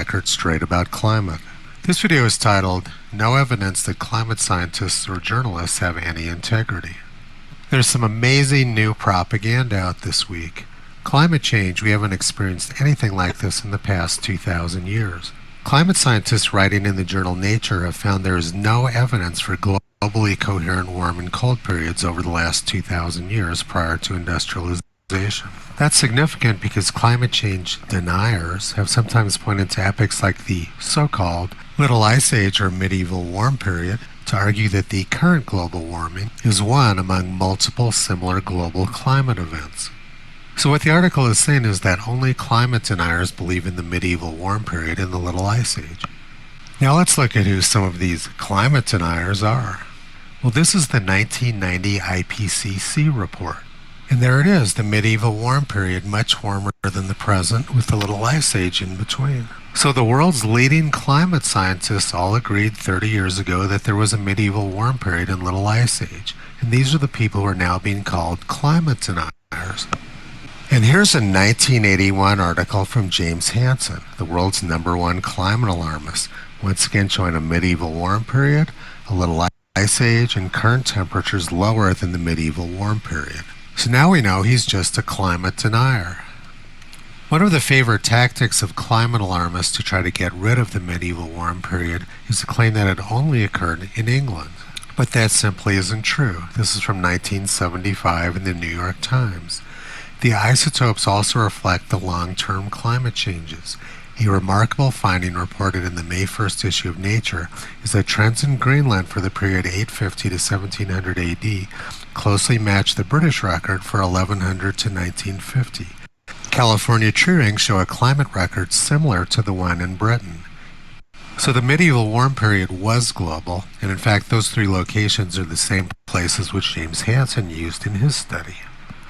record straight about climate. This video is titled, No Evidence That Climate Scientists or Journalists Have Any Integrity. There's some amazing new propaganda out this week. Climate change, we haven't experienced anything like this in the past 2,000 years. Climate scientists writing in the journal Nature have found there is no evidence for globally coherent warm and cold periods over the last 2,000 years prior to industrialization. That's significant because climate change deniers have sometimes pointed to epochs like the so-called Little Ice Age or Medieval Warm Period to argue that the current global warming is one among multiple similar global climate events. So what the article is saying is that only climate deniers believe in the Medieval Warm Period and the Little Ice Age. Now let's look at who some of these climate deniers are. Well, this is the 1990 IPCC report. And there it is, the Medieval Warm Period, much warmer than the present, with the Little Ice Age in between. So the world's leading climate scientists all agreed 30 years ago that there was a Medieval Warm Period and Little Ice Age. And these are the people who are now being called climate deniers. And here's a 1981 article from James Hansen, the world's #1 climate alarmist, once again showing a Medieval Warm Period, a Little Ice Age, and current temperatures lower than the Medieval Warm Period. So now we know he's just a climate denier. One of the favorite tactics of climate alarmists to try to get rid of the Medieval Warm Period is to claim that it only occurred in England. But that simply isn't true. This is from 1975 in the New York Times. The isotopes also reflect the long-term climate changes. A remarkable finding reported in the May 1st issue of Nature is that trends in Greenland for the period 850 to 1700 AD closely match the British record for 1100 to 1950. California tree rings show a climate record similar to the one in Britain. So the Medieval Warm Period was global, and in fact those three locations are the same places which James Hansen used in his study.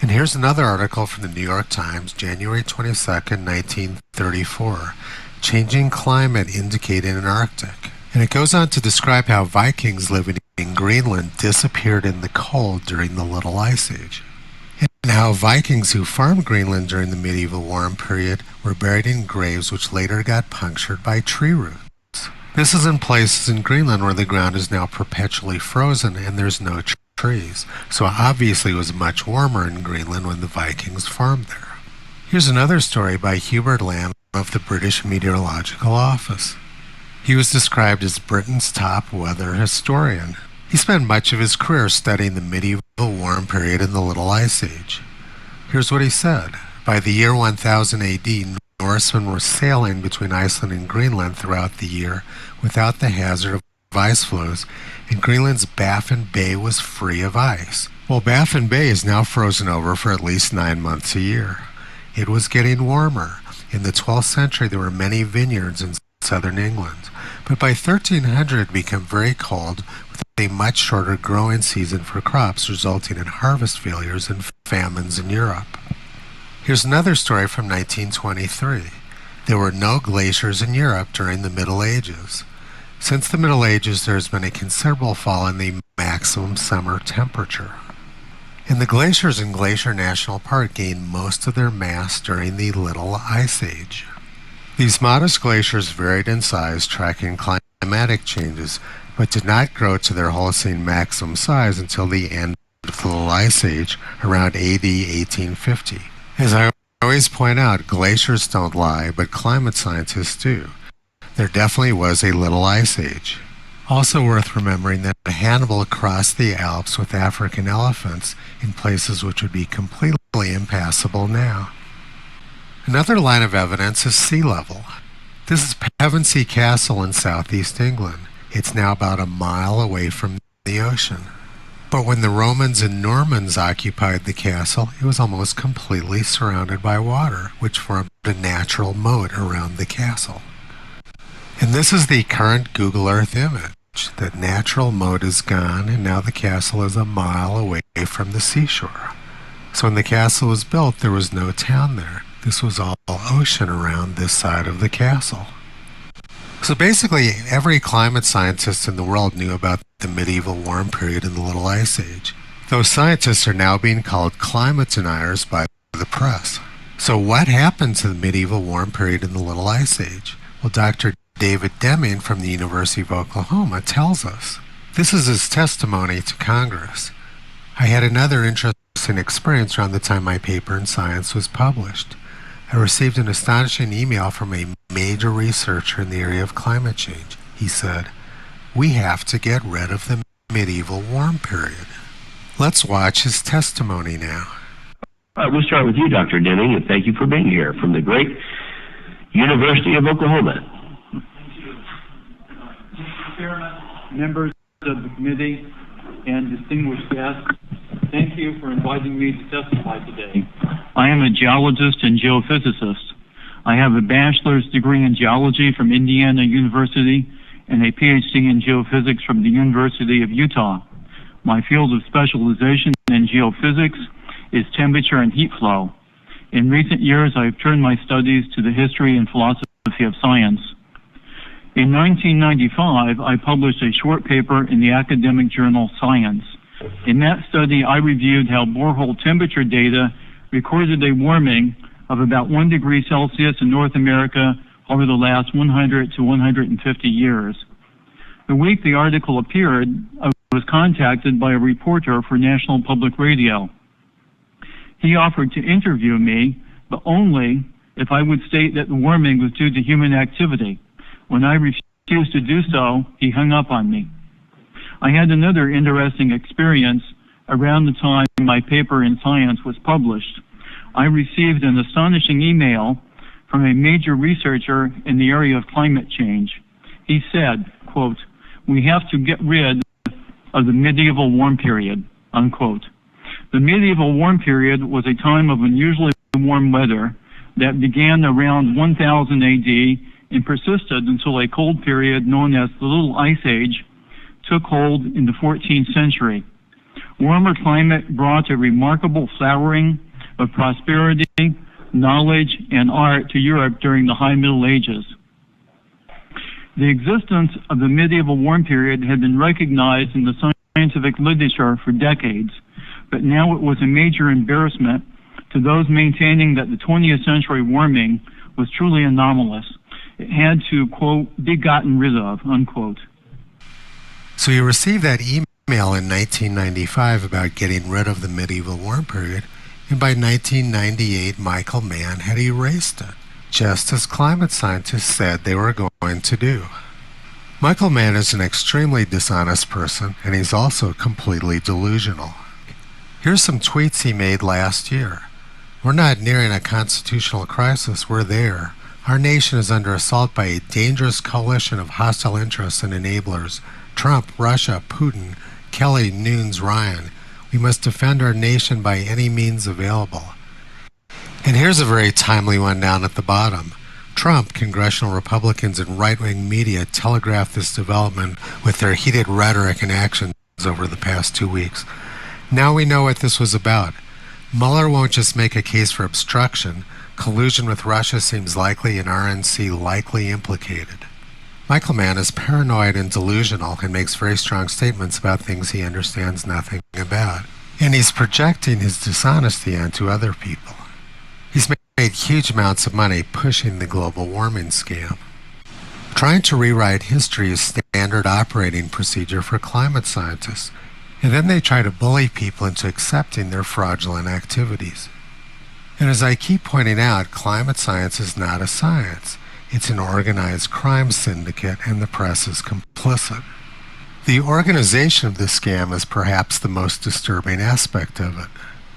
And here's another article from the New York Times, January 22nd, 1934, Changing Climate Indicated in Arctic. And it goes on to describe how Vikings living in Greenland disappeared in the cold during the Little Ice Age, and how Vikings who farmed Greenland during the Medieval Warm Period were buried in graves which later got punctured by tree roots. This is in places in Greenland where the ground is now perpetually frozen and there's no trees, so obviously it was much warmer in Greenland when the Vikings farmed there. Here's another story by Hubert Lamb of the British Meteorological Office. He was described as Britain's top weather historian. He spent much of his career studying the Medieval Warm Period and the Little Ice Age. Here's what he said. By the year 1000 AD, Norsemen were sailing between Iceland and Greenland throughout the year without the hazard of ice floes, and Greenland's Baffin Bay was free of ice. Well, Baffin Bay is now frozen over for at least 9 months a year. It was getting warmer. In the 12th century, there were many vineyards in southern England, but by 1300 it became very cold, with a much shorter growing season for crops, resulting in harvest failures and famines in Europe. Here's another story from 1923. There were no glaciers in Europe during the Middle Ages. Since the Middle Ages, there has been a considerable fall in the maximum summer temperature. And the glaciers in Glacier National Park gained most of their mass during the Little Ice Age. These modest glaciers varied in size, tracking climatic changes, but did not grow to their Holocene maximum size until the end of the Little Ice Age, around AD 1850. As I always point out, glaciers don't lie, but climate scientists do. There definitely was a Little Ice Age. Also worth remembering that Hannibal crossed the Alps with African elephants in places which would be completely impassable now. Another line of evidence is sea level. This is Pevensey Castle in southeast England. It's now about a mile away from the ocean. But when the Romans and Normans occupied the castle, it was almost completely surrounded by water, which formed a natural moat around the castle. And this is the current Google Earth image. That natural moat is gone, and now the castle is a mile away from the seashore. So when the castle was built, there was no town there. This was all ocean around this side of the castle. So basically, every climate scientist in the world knew about the Medieval Warm Period and the Little Ice Age. Those scientists are now being called climate deniers by the press. So what happened to the Medieval Warm Period and the Little Ice Age? Well, Dr. David Deming from the University of Oklahoma tells us. This is his testimony to Congress. I had another interesting experience around the time my paper in Science was published. I received an astonishing email from a major researcher in the area of climate change. He said, "We have to get rid of the medieval warm period." Let's watch his testimony now. We'll start with you, Dr. Deming, and thank you for being here from the great University of Oklahoma. Thank you. Mr. Chairman, members of the committee, and distinguished guests, thank you for inviting me to testify today. I am a geologist and geophysicist. I have a bachelor's degree in geology from Indiana University and a PhD in geophysics from the University of Utah. My field of specialization in geophysics is temperature and heat flow. In recent years, I've turned my studies to the history and philosophy of science. In 1995, I published a short paper in the academic journal Science. In that study, I reviewed how borehole temperature data recorded a warming of about 1 degree Celsius in North America over the last 100 to 150 years. The week the article appeared, I was contacted by a reporter for National Public Radio. He offered to interview me, but only if I would state that the warming was due to human activity. When I refused to do so, he hung up on me. I had another interesting experience around the time my paper in Science was published. I received an astonishing email from a major researcher in the area of climate change. He said, quote, "We have to get rid of the medieval warm period," unquote. The medieval warm period was a time of unusually warm weather that began around 1000 AD and persisted until a cold period known as the Little Ice Age took hold in the 14th century. Warmer climate brought a remarkable flowering of prosperity, knowledge, and art to Europe during the High Middle Ages. The existence of the medieval warm period had been recognized in the scientific literature for decades, but now it was a major embarrassment to those maintaining that the 20th century warming was truly anomalous. It had to, quote, "be gotten rid of," unquote. So you received that email in 1995 about getting rid of the medieval warm period, and by 1998 Michael Mann had erased it, just as climate scientists said they were going to do. Michael Mann is an extremely dishonest person, and he's also completely delusional. Here's some tweets he made last year. "We're not nearing a constitutional crisis, we're there. Our nation is under assault by a dangerous coalition of hostile interests and enablers. Trump, Russia, Putin, Kelly, Nunes, Ryan. We must defend our nation by any means available." And here's a very timely one down at the bottom. Trump, congressional Republicans, and right-wing media telegraphed this development with their heated rhetoric and actions over the past 2 weeks. Now we know what this was about. Mueller won't just make a case for obstruction. Collusion with Russia seems likely and RNC likely implicated. Michael Mann is paranoid and delusional and makes very strong statements about things he understands nothing about. And he's projecting his dishonesty onto other people. He's made huge amounts of money pushing the global warming scam. Trying to rewrite history is standard operating procedure for climate scientists, and then they try to bully people into accepting their fraudulent activities. And as I keep pointing out, climate science is not a science. It's an organized crime syndicate, and the press is complicit. The organization of this scam is perhaps the most disturbing aspect of it.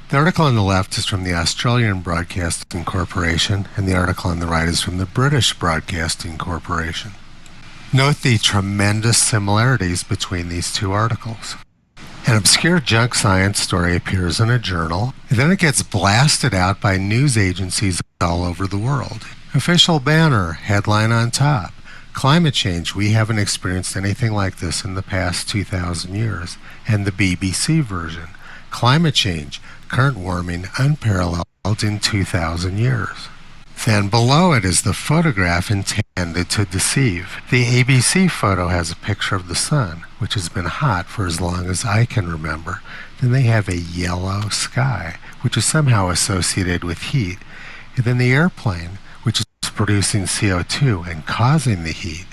The article on the left is from the Australian Broadcasting Corporation, and the article on the right is from the British Broadcasting Corporation. Note the tremendous similarities between these two articles. An obscure junk science story appears in a journal, and then it gets blasted out by news agencies all over the world. Official banner, headline on top. Climate change, we haven't experienced anything like this in the past 2,000 years. And the BBC version. Climate change, current warming unparalleled in 2,000 years. Then below it is the photograph intended to deceive. The ABC photo has a picture of the sun, which has been hot for as long as I can remember. Then they have a yellow sky, which is somehow associated with heat. And then the airplane, which is producing CO2 and causing the heat.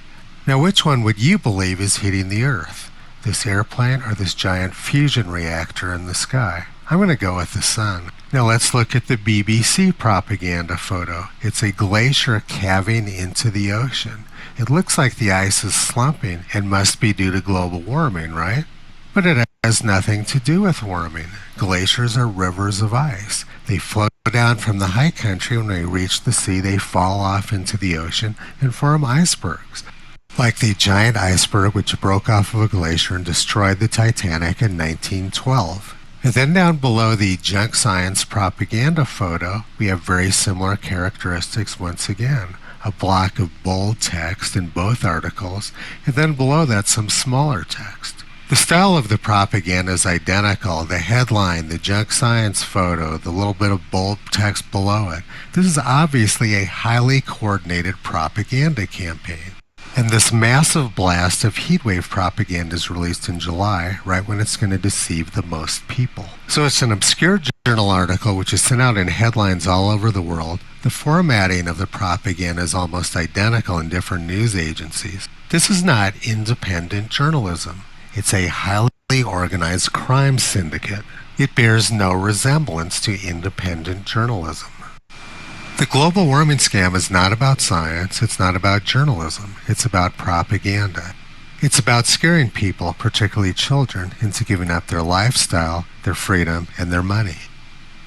Now, which one would you believe is heating the Earth? This airplane or this giant fusion reactor in the sky? I'm going to go with the sun. Now let's look at the BBC propaganda photo. It's a glacier calving into the ocean. It looks like the ice is slumping and must be due to global warming, right? But it has nothing to do with warming. Glaciers are rivers of ice. They flow down from the high country. When they reach the sea, they fall off into the ocean and form icebergs, like the giant iceberg which broke off of a glacier and destroyed the Titanic in 1912. And then down below the junk science propaganda photo, we have very similar characteristics once again. A block of bold text in both articles, and then below that some smaller text. The style of the propaganda is identical. The headline, the junk science photo, the little bit of bold text below it. This is obviously a highly coordinated propaganda campaign. And this massive blast of heatwave propaganda is released in July, right when it's going to deceive the most people. So it's an obscure journal article which is sent out in headlines all over the world. The formatting of the propaganda is almost identical in different news agencies. This is not independent journalism. It's a highly organized crime syndicate. It bears no resemblance to independent journalism. The global warming scam is not about science, it's not about journalism, it's about propaganda. It's about scaring people, particularly children, into giving up their lifestyle, their freedom, and their money.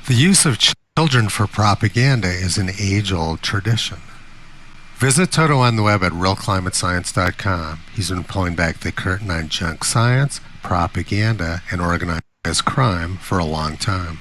The use of children for propaganda is an age-old tradition. Visit Toto on the web at realclimatescience.com. He's been pulling back the curtain on junk science, propaganda, and organized crime for a long time.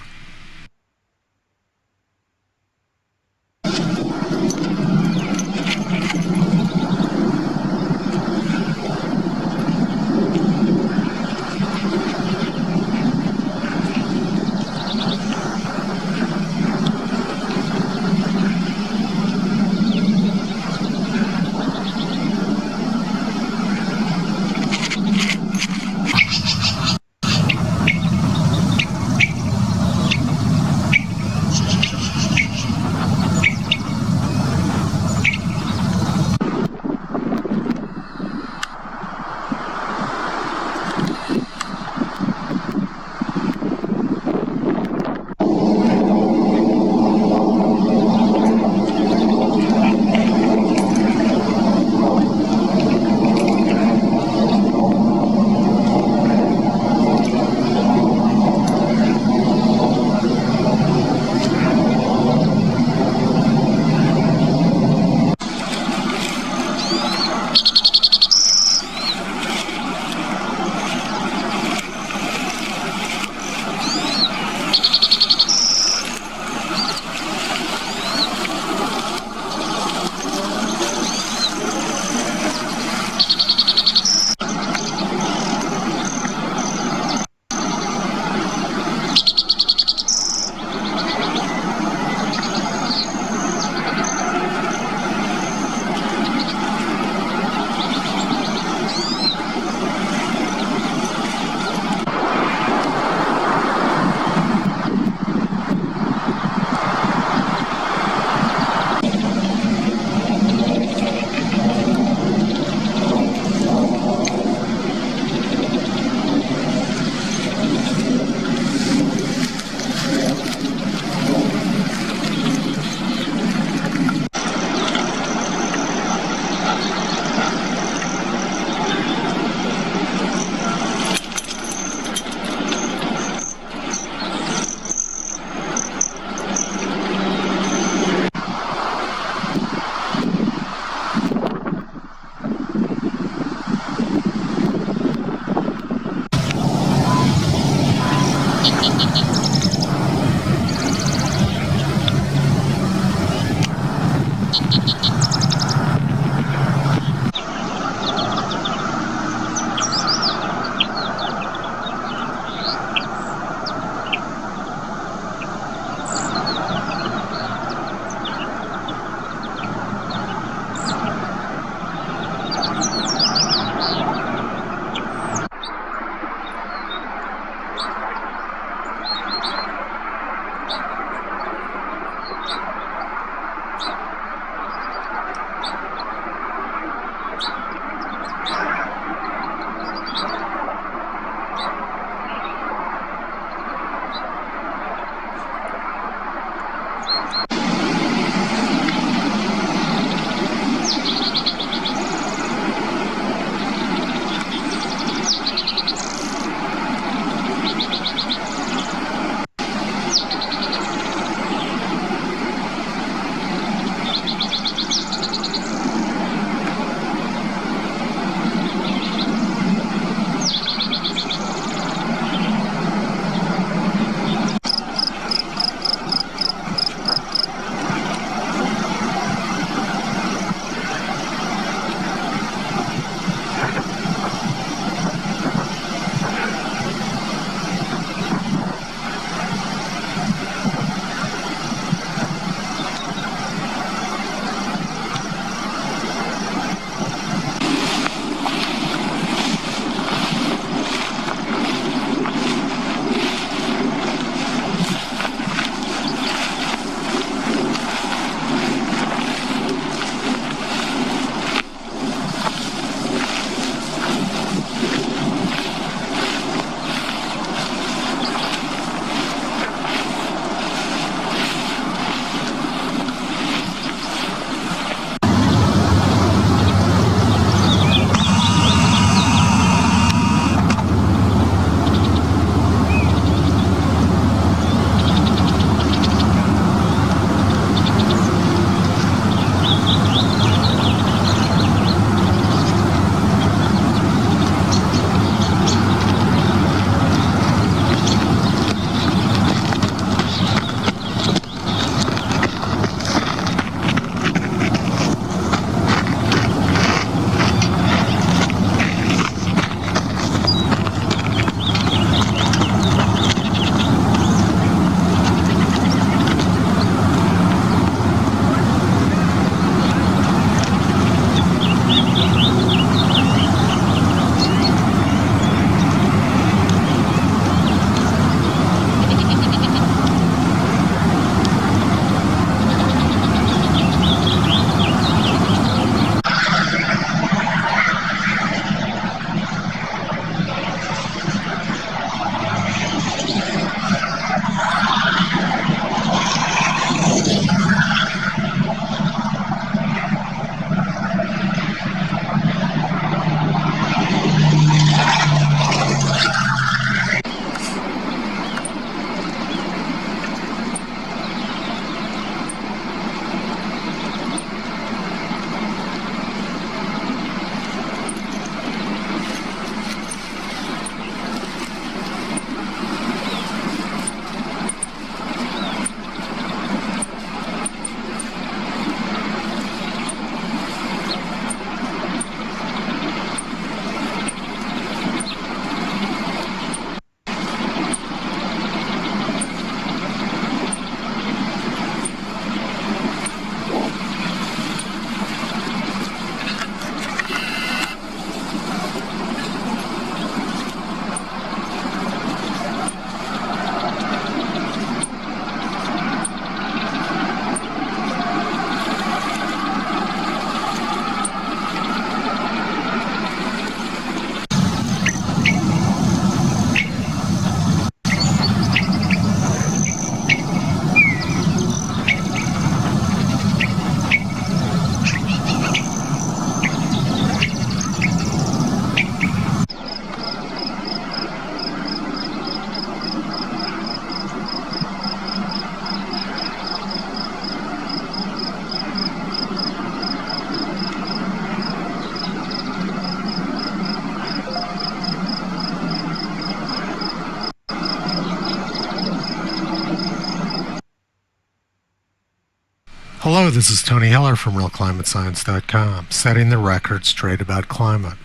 Hello, this is Tony Heller from RealClimateScience.com, setting the record straight about climate.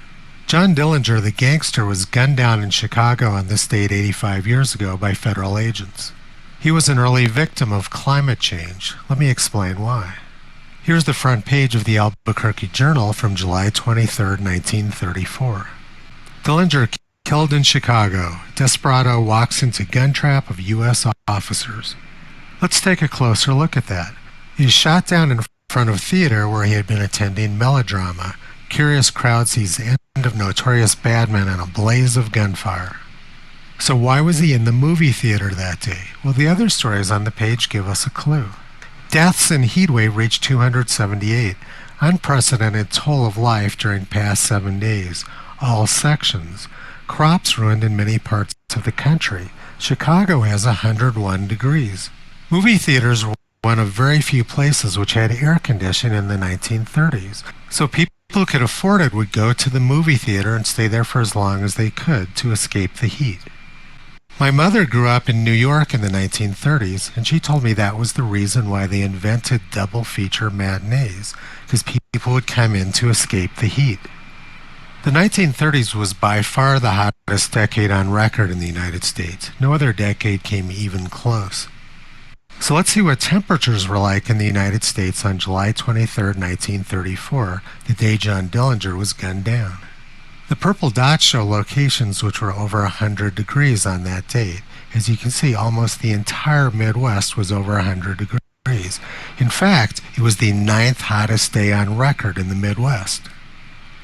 John Dillinger, the gangster, was gunned down in Chicago on this date 85 years ago by federal agents. He was an early victim of climate change. Let me explain why. Here's the front page of the Albuquerque Journal from July 23, 1934. Dillinger killed in Chicago. Desperado walks into gun trap of U.S. officers. Let's take a closer look at that. He was shot down in front of theater where he had been attending melodrama. Curious crowd sees the end of Notorious Bad Men in a blaze of gunfire. So why was he in the movie theater that day? Well, the other stories on the page give us a clue. Deaths in heatwave reached 278, unprecedented toll of life during past 7 days, all sections. Crops ruined in many parts of the country. Chicago has 101 degrees. Movie theaters were one of very few places which had air conditioning in the 1930s, so people who could afford it would go to the movie theater and stay there for as long as they could to escape the heat. My mother grew up in New York in the 1930s, and she told me that was the reason why they invented double feature matinees, because people would come in to escape the heat. The 1930s was by far the hottest decade on record in the United States. No other decade came even close. So let's see what temperatures were like in the United States on July 23, 1934, the day John Dillinger was gunned down. The purple dots show locations which were over 100 degrees on that date. As you can see, almost the entire Midwest was over 100 degrees. In fact, it was the 9th hottest day on record in the Midwest.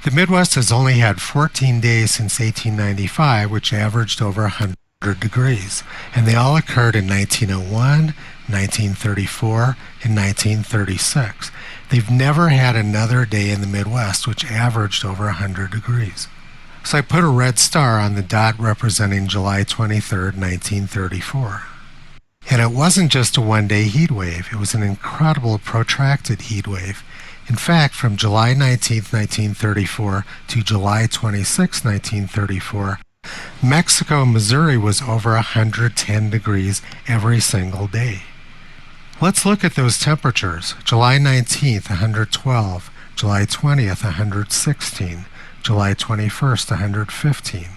The Midwest has only had 14 days since 1895, which averaged over 100 degrees, and they all occurred in 1901, 1934, and 1936. They've never had another day in the Midwest which averaged over 100 degrees. So I put a red star on the dot representing July 23, 1934. And it wasn't just a one-day heat wave. It was an incredible protracted heat wave. In fact, from July 19, 1934 to July 26, 1934, Mexico, Missouri was over 110 degrees every single day. Let's look at those temperatures. July 19th, 112. July 20th, 116. July 21st, 115.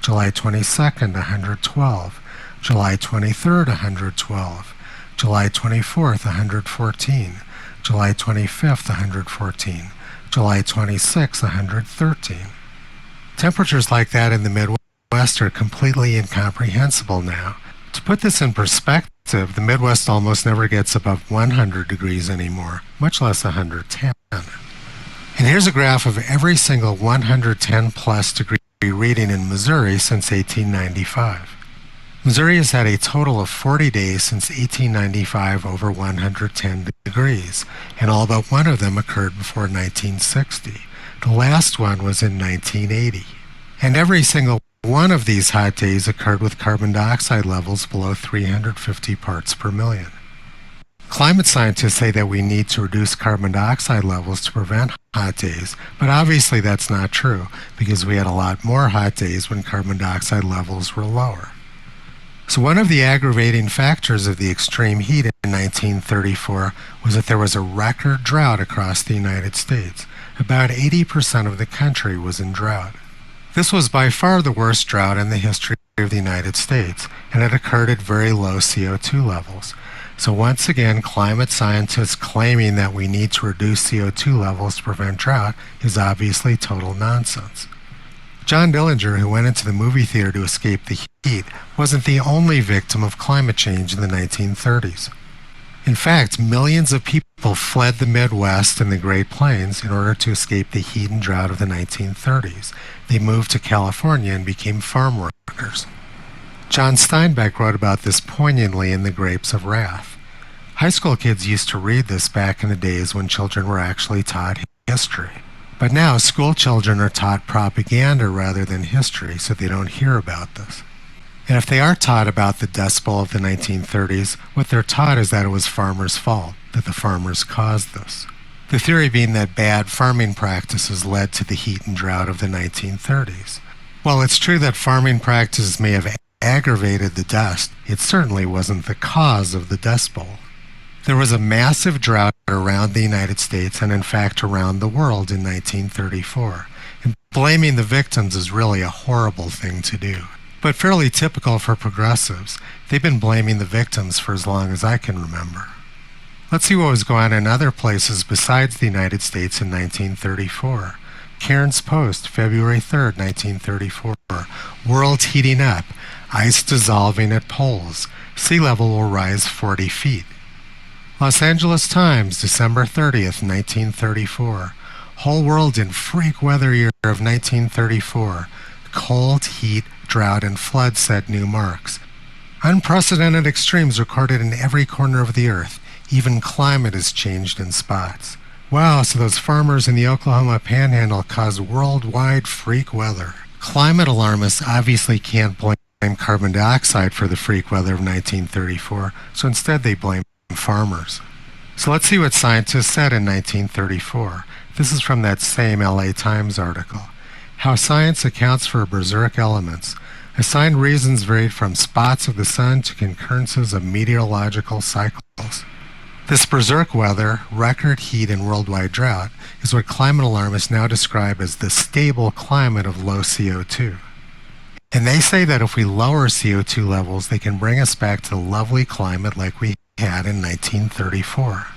July 22nd, 112. July 23rd, 112. July 24th, 114. July 25th, 114. July 26th, 113. Temperatures like that in the Midwest are completely incomprehensible now. To put this in perspective, the Midwest almost never gets above 100 degrees anymore, much less 110. And here's a graph of every single 110 plus degree reading in Missouri since 1895. Missouri has had a total of 40 days since 1895 over 110 degrees, and all but one of them occurred before 1960. The last one was in 1980. And every single one of these hot days occurred with carbon dioxide levels below 350 parts per million. Climate scientists say that we need to reduce carbon dioxide levels to prevent hot days, but obviously that's not true because we had a lot more hot days when carbon dioxide levels were lower. So one of the aggravating factors of the extreme heat in 1934 was that there was a record drought across the United States. About 80% of the country was in drought. This was by far the worst drought in the history of the United States, and it occurred at very low CO2 levels. So once again, climate scientists claiming that we need to reduce CO2 levels to prevent drought is obviously total nonsense. John Dillinger, who went into the movie theater to escape the heat, wasn't the only victim of climate change in the 1930s. In fact, millions of people fled the Midwest and the Great Plains in order to escape the heat and drought of the 1930s. They moved to California and became farm workers. John Steinbeck wrote about this poignantly in The Grapes of Wrath. High school kids used to read this back in the days when children were actually taught history. But now school children are taught propaganda rather than history, so they don't hear about this. And if they are taught about the Dust Bowl of the 1930s, what they're taught is that it was farmers' fault, that the farmers caused this. The theory being that bad farming practices led to the heat and drought of the 1930s. While it's true that farming practices may have aggravated the dust, it certainly wasn't the cause of the Dust Bowl. There was a massive drought around the United States and in fact around the world in 1934. And blaming the victims is really a horrible thing to do, but fairly typical for progressives. They've been blaming the victims for as long as I can remember. Let's see what was going on in other places besides the United States in 1934. Cairns Post, February 3rd, 1934. World heating up. Ice dissolving at poles. Sea level will rise 40 feet. Los Angeles Times, December 30th, 1934. Whole world in freak weather year of 1934. Cold, heat, drought, and flood set new marks. Unprecedented extremes recorded in every corner of the earth. Even climate has changed in spots. Wow, so those farmers in the Oklahoma Panhandle caused worldwide freak weather. Climate alarmists obviously can't blame carbon dioxide for the freak weather of 1934, so instead they blame farmers. So let's see what scientists said in 1934. This is from that same LA Times article. How science accounts for berserk elements. Assigned reasons varied from spots of the sun to concurrences of meteorological cycles. This berserk weather, record heat, and worldwide drought is what climate alarmists now describe as the stable climate of low CO2. And they say that if we lower CO2 levels, they can bring us back to the lovely climate like we had in 1934.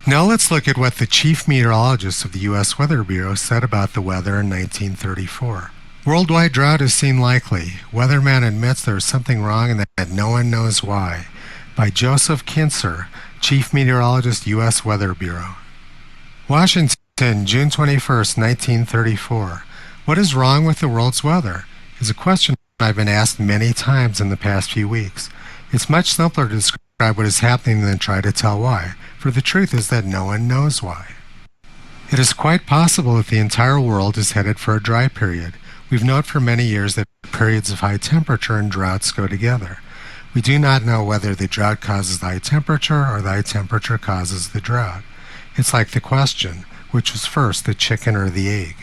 Now let's look at what the chief meteorologist of the U.S. Weather Bureau said about the weather in 1934. Worldwide drought is seen likely. Weatherman admits there is something wrong and that no one knows why. By Joseph Kinser, Chief Meteorologist, U.S. Weather Bureau. Washington, June 21st, 1934. What is wrong with the world's weather? Is a question I've been asked many times in the past few weeks. It's much simpler to describe what is happening than try to tell why, for the truth is that no one knows why. It is quite possible that the entire world is headed for a dry period. We've known for many years that periods of high temperature and droughts go together. We do not know whether the drought causes the high temperature or the high temperature causes the drought. It's like the question, which was first, the chicken or the egg?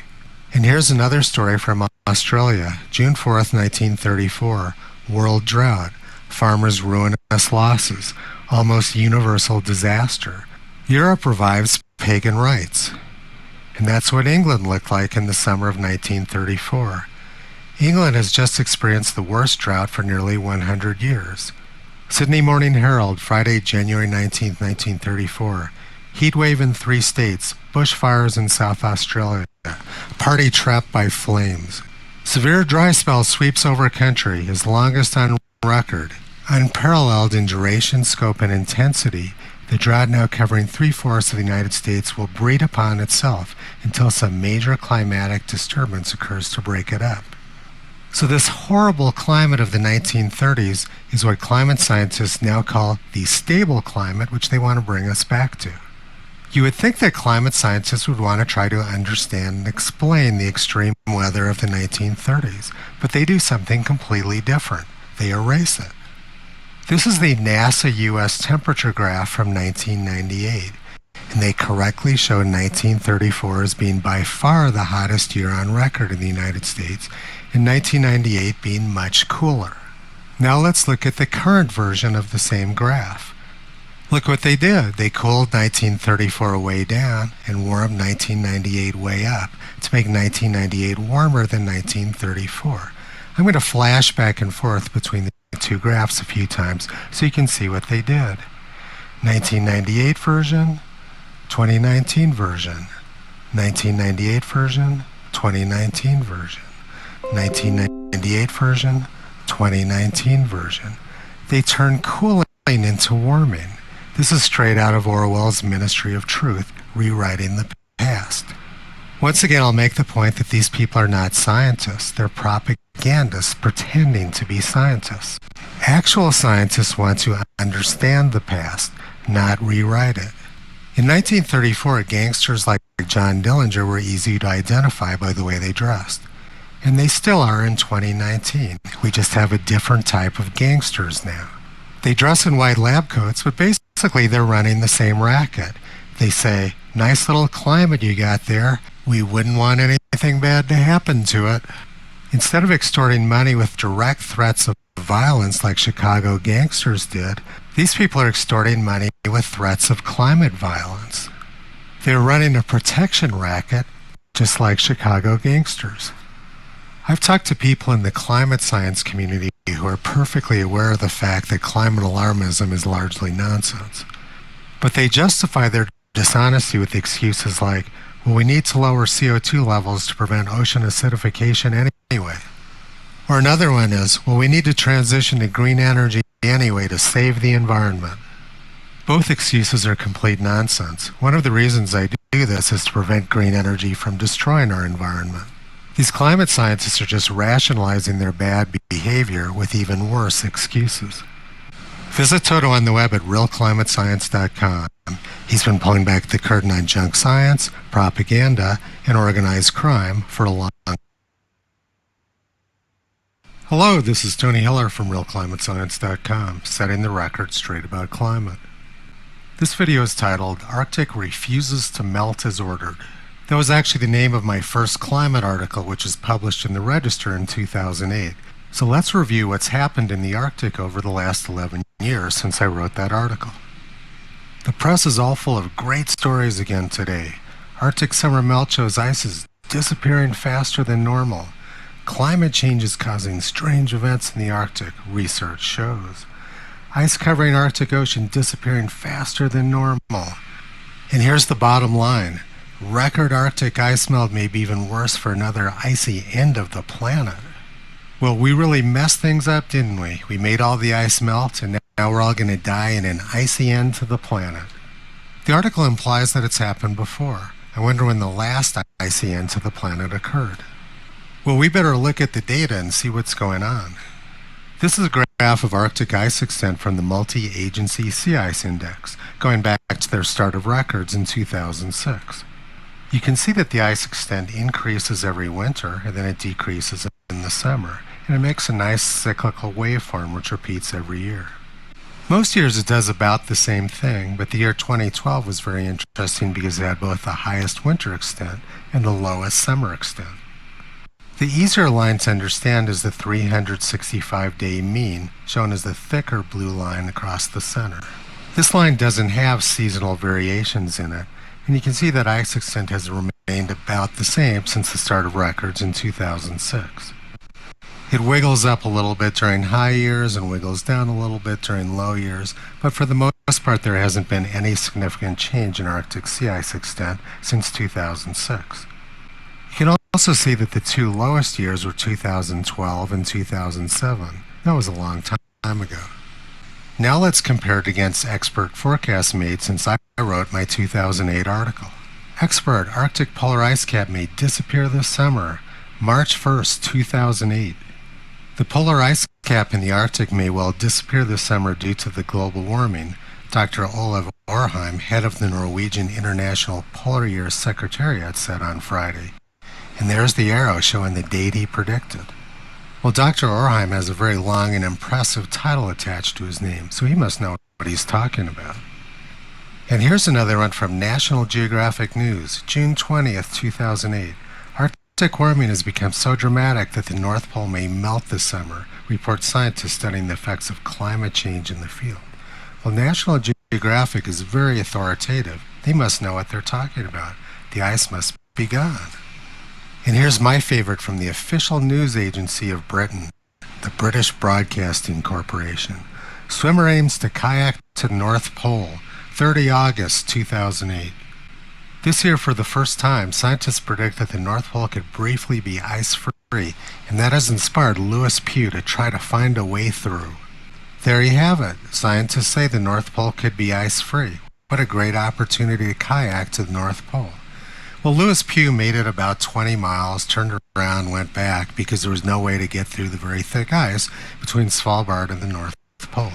And here's another story from Australia, June 4th, 1934. World drought. Farmers' ruinous losses. Almost universal disaster. Europe revives pagan rites. And that's what England looked like in the summer of 1934. England has just experienced the worst drought for nearly 100 years. Sydney Morning Herald, Friday, January 19, 1934. Heat wave in 3 states. Bushfires in South Australia. Party trapped by flames. Severe dry spell sweeps over country, his longest on record. Unparalleled in duration, scope, and intensity, the drought now covering 3/4 of the United States will breed upon itself until some major climatic disturbance occurs to break it up. So this horrible climate of the 1930s is what climate scientists now call the stable climate, which they want to bring us back to. You would think that climate scientists would want to try to understand and explain the extreme weather of the 1930s, but they do something completely different. They erase it. This is the NASA U.S. temperature graph from 1998, and they correctly show 1934 as being by far the hottest year on record in the United States, and 1998 being much cooler. Now let's look at the current version of the same graph. Look what they did. They cooled 1934 way down and warmed 1998 way up to make 1998 warmer than 1934. I'm going to flash back and forth between the two graphs a few times so you can see what they did. 1998 version, 2019 version, 1998 version, 2019 version, 1998 version, 2019 version. They turn cooling into warming. This is straight out of Orwell's Ministry of Truth, rewriting the past. Once again, I'll make the point that these people are not scientists. They're propagandists pretending to be scientists. Actual scientists want to understand the past, not rewrite it. In 1934, gangsters like John Dillinger were easy to identify by the way they dressed. And they still are in 2019. We just have a different type of gangsters now. They dress in white lab coats, but basically they're running the same racket. They say, "Nice little climate you got there. We wouldn't want anything bad to happen to it." Instead of extorting money with direct threats of violence like Chicago gangsters did, These people are extorting money with threats of climate violence. They're running a protection racket just like Chicago gangsters. I've talked to people in the climate science community who are perfectly aware of the fact that climate alarmism is largely nonsense. But they justify their dishonesty with excuses like, well, we need to lower CO2 levels to prevent ocean acidification anyway. Or another one is, well, we need to transition to green energy anyway to save the environment. Both excuses are complete nonsense. One of the reasons I do this is to prevent green energy from destroying our environment. These climate scientists are just rationalizing their bad behavior with even worse excuses. Visit Toto on the web at realclimatescience.com. He's been pulling back the curtain on junk science, propaganda, and organized crime for a long time. Hello, this is Tony Hiller from realclimatescience.com, setting the record straight about climate. This video is titled, Arctic Refuses to Melt as Ordered. That was actually the name of my first climate article, which was published in the Register in 2008. So let's review what's happened in the Arctic over the last 11 years since I wrote that article. The press is all full of great stories again today. Arctic summer melt shows ice is disappearing faster than normal. Climate change is causing strange events in the Arctic, research shows. Ice covering Arctic Ocean disappearing faster than normal. And here's the bottom line. Record Arctic ice melt may be even worse for another icy end of the planet. Well, we really messed things up, didn't we? We made all the ice melt, and now we're all going to die in an icy end to the planet. The article implies that it's happened before. I wonder when the last icy end to the planet occurred. Well, we better look at the data and see what's going on. This is a graph of Arctic ice extent from the Multi-Agency Sea Ice Index, going back to their start of records in 2006. You can see that the ice extent increases every winter, and then it decreases in the summer, and it makes a nice cyclical waveform which repeats every year. Most years it does about the same thing, but the year 2012 was very interesting because it had both the highest winter extent and the lowest summer extent. The easier line to understand is the 365-day mean, shown as the thicker blue line across the center. This line doesn't have seasonal variations in it, and you can see that ice extent has remained about the same since the start of records in 2006. It wiggles up a little bit during high years and wiggles down a little bit during low years, but for the most part there hasn't been any significant change in Arctic sea ice extent since 2006. You can also see that the two lowest years were 2012 and 2007. That was a long time ago. Now let's compare it against expert forecasts made since I wrote my 2008 article. Expert Arctic polar ice cap may disappear this summer, March 1st, 2008. The polar ice cap in the Arctic may well disappear this summer due to the global warming, Dr. Olav Orheim, head of the Norwegian International Polar Year Secretariat, said on Friday. And there's the arrow showing the date he predicted. Well, Dr. Orheim has a very long and impressive title attached to his name, so he must know what he's talking about. And here's another one from National Geographic News, June 20th, 2008. Arctic warming has become so dramatic that the North Pole may melt this summer, report scientists studying the effects of climate change in the field. Well, National Geographic is very authoritative. They must know what they're talking about. The ice must be gone. And here's my favorite from the official news agency of Britain, the British Broadcasting Corporation. Swimmer aims to kayak to North Pole, 30 August 2008. This year, for the first time, scientists predict that the North Pole could briefly be ice-free, and that has inspired Lewis Pugh to try to find a way through. There you have it. Scientists say the North Pole could be ice-free. What a great opportunity to kayak to the North Pole. Well, Lewis Pugh made it about 20 miles, turned around, went back because there was no way to get through the very thick ice between Svalbard and the North Pole.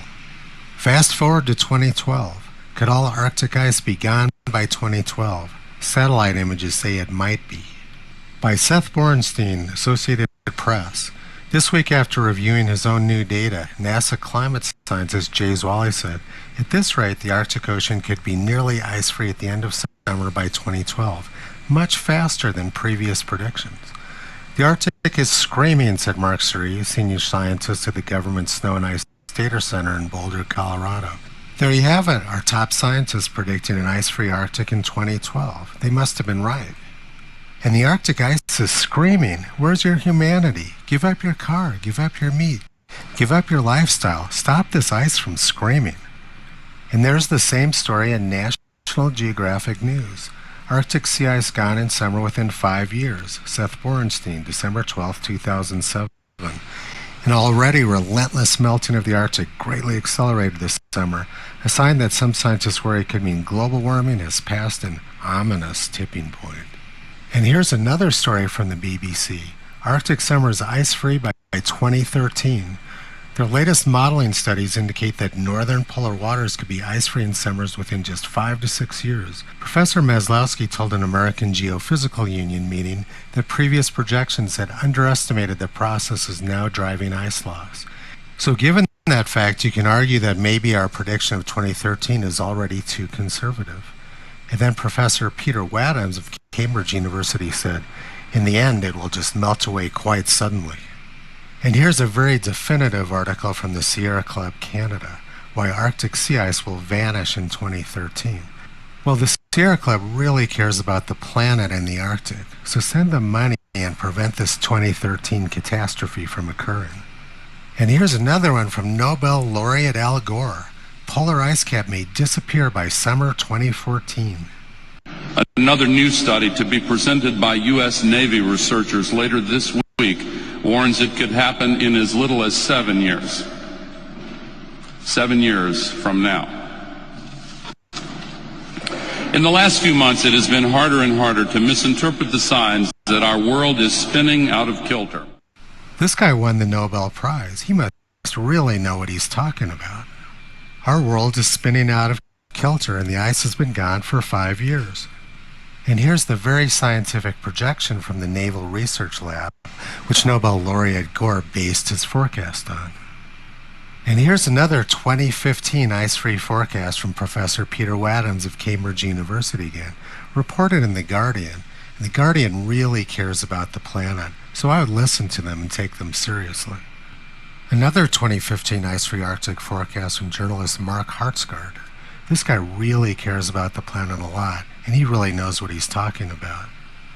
Fast forward to 2012. Could all Arctic ice be gone by 2012? Satellite images say it might be. By Seth Borenstein, Associated Press. This week, after reviewing his own new data, NASA climate scientist Jay Zwally said, at this rate, the Arctic Ocean could be nearly ice-free at the end of summer by 2012. Much faster than previous predictions. The Arctic is screaming, said Mark Cerise, senior scientist at the government Snow and Ice Data Center in Boulder, Colorado. There you have it, our top scientists predicting an ice-free Arctic in 2012. They must have been right. And the Arctic ice is screaming, where's your humanity? Give up your car, give up your meat, give up your lifestyle. Stop this ice from screaming. And there's the same story in National Geographic News. Arctic sea ice gone in summer within 5 years. Seth Borenstein, December 12, 2007. An already relentless melting of the Arctic greatly accelerated this summer, a sign that some scientists worry could mean global warming has passed an ominous tipping point. And here's another story from the BBC. Arctic summer is ice-free by 2013. Their latest modeling studies indicate that northern polar waters could be ice-free in summers within just 5 to 6 years. Professor Maslowski told an American Geophysical Union meeting that previous projections had underestimated the processes now driving ice loss. So given that fact, you can argue that maybe our prediction of 2013 is already too conservative. And then Professor Peter Wadhams of Cambridge University said, in the end, it will just melt away quite suddenly. And here's a very definitive article from the Sierra Club Canada, why Arctic sea ice will vanish in 2013. Well, the Sierra Club really cares about the planet and the Arctic, so send them money and prevent this 2013 catastrophe from occurring. And here's another one from Nobel laureate Al Gore. Polar ice cap may disappear by summer 2014. Another new study to be presented by U.S. Navy researchers later this week warns it could happen in as little as 7 years. 7 years from now. In the last few months, it has been harder and harder to misinterpret the signs that our world is spinning out of kilter. This guy won the Nobel Prize. He must really know what he's talking about. Our world is spinning out of kilter, and the ice has been gone for 5 years. And here's the very scientific projection from the Naval Research Lab, which Nobel laureate Gore based his forecast on. And here's another 2015 ice-free forecast from Professor Peter Wadhams of Cambridge University again, reported in The Guardian. And The Guardian really cares about the planet, so I would listen to them and take them seriously. Another 2015 ice-free Arctic forecast from journalist Mark Hartsgaard. This guy really cares about the planet a lot, and he really knows what he's talking about.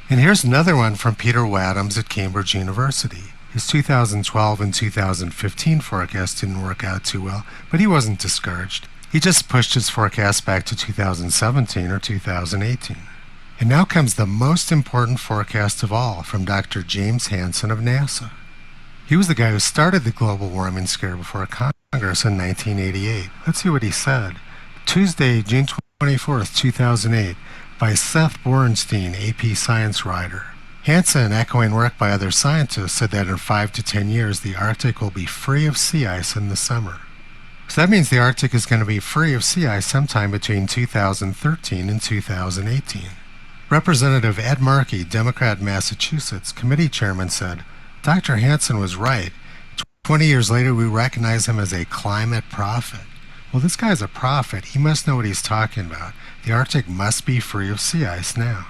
And here's another one from Peter Wadhams at Cambridge University. His 2012 and 2015 forecast didn't work out too well, but he wasn't discouraged. He just pushed his forecast back to 2017 or 2018. And now comes the most important forecast of all from Dr. James Hansen of NASA. He was the guy who started the global warming scare before Congress in 1988. Let's see what he said. Tuesday, June 24th, 2008, by Seth Borenstein, AP Science writer. Hansen, echoing work by other scientists, said that in 5 to 10 years the Arctic will be free of sea ice in the summer. So that means the Arctic is going to be free of sea ice sometime between 2013 and 2018. Representative Ed Markey, Democrat, Massachusetts, committee chairman, said, Dr. Hansen was right. 20 years later, we recognize him as a climate prophet. Well, this guy's a prophet. He must know what he's talking about. The Arctic must be free of sea ice now.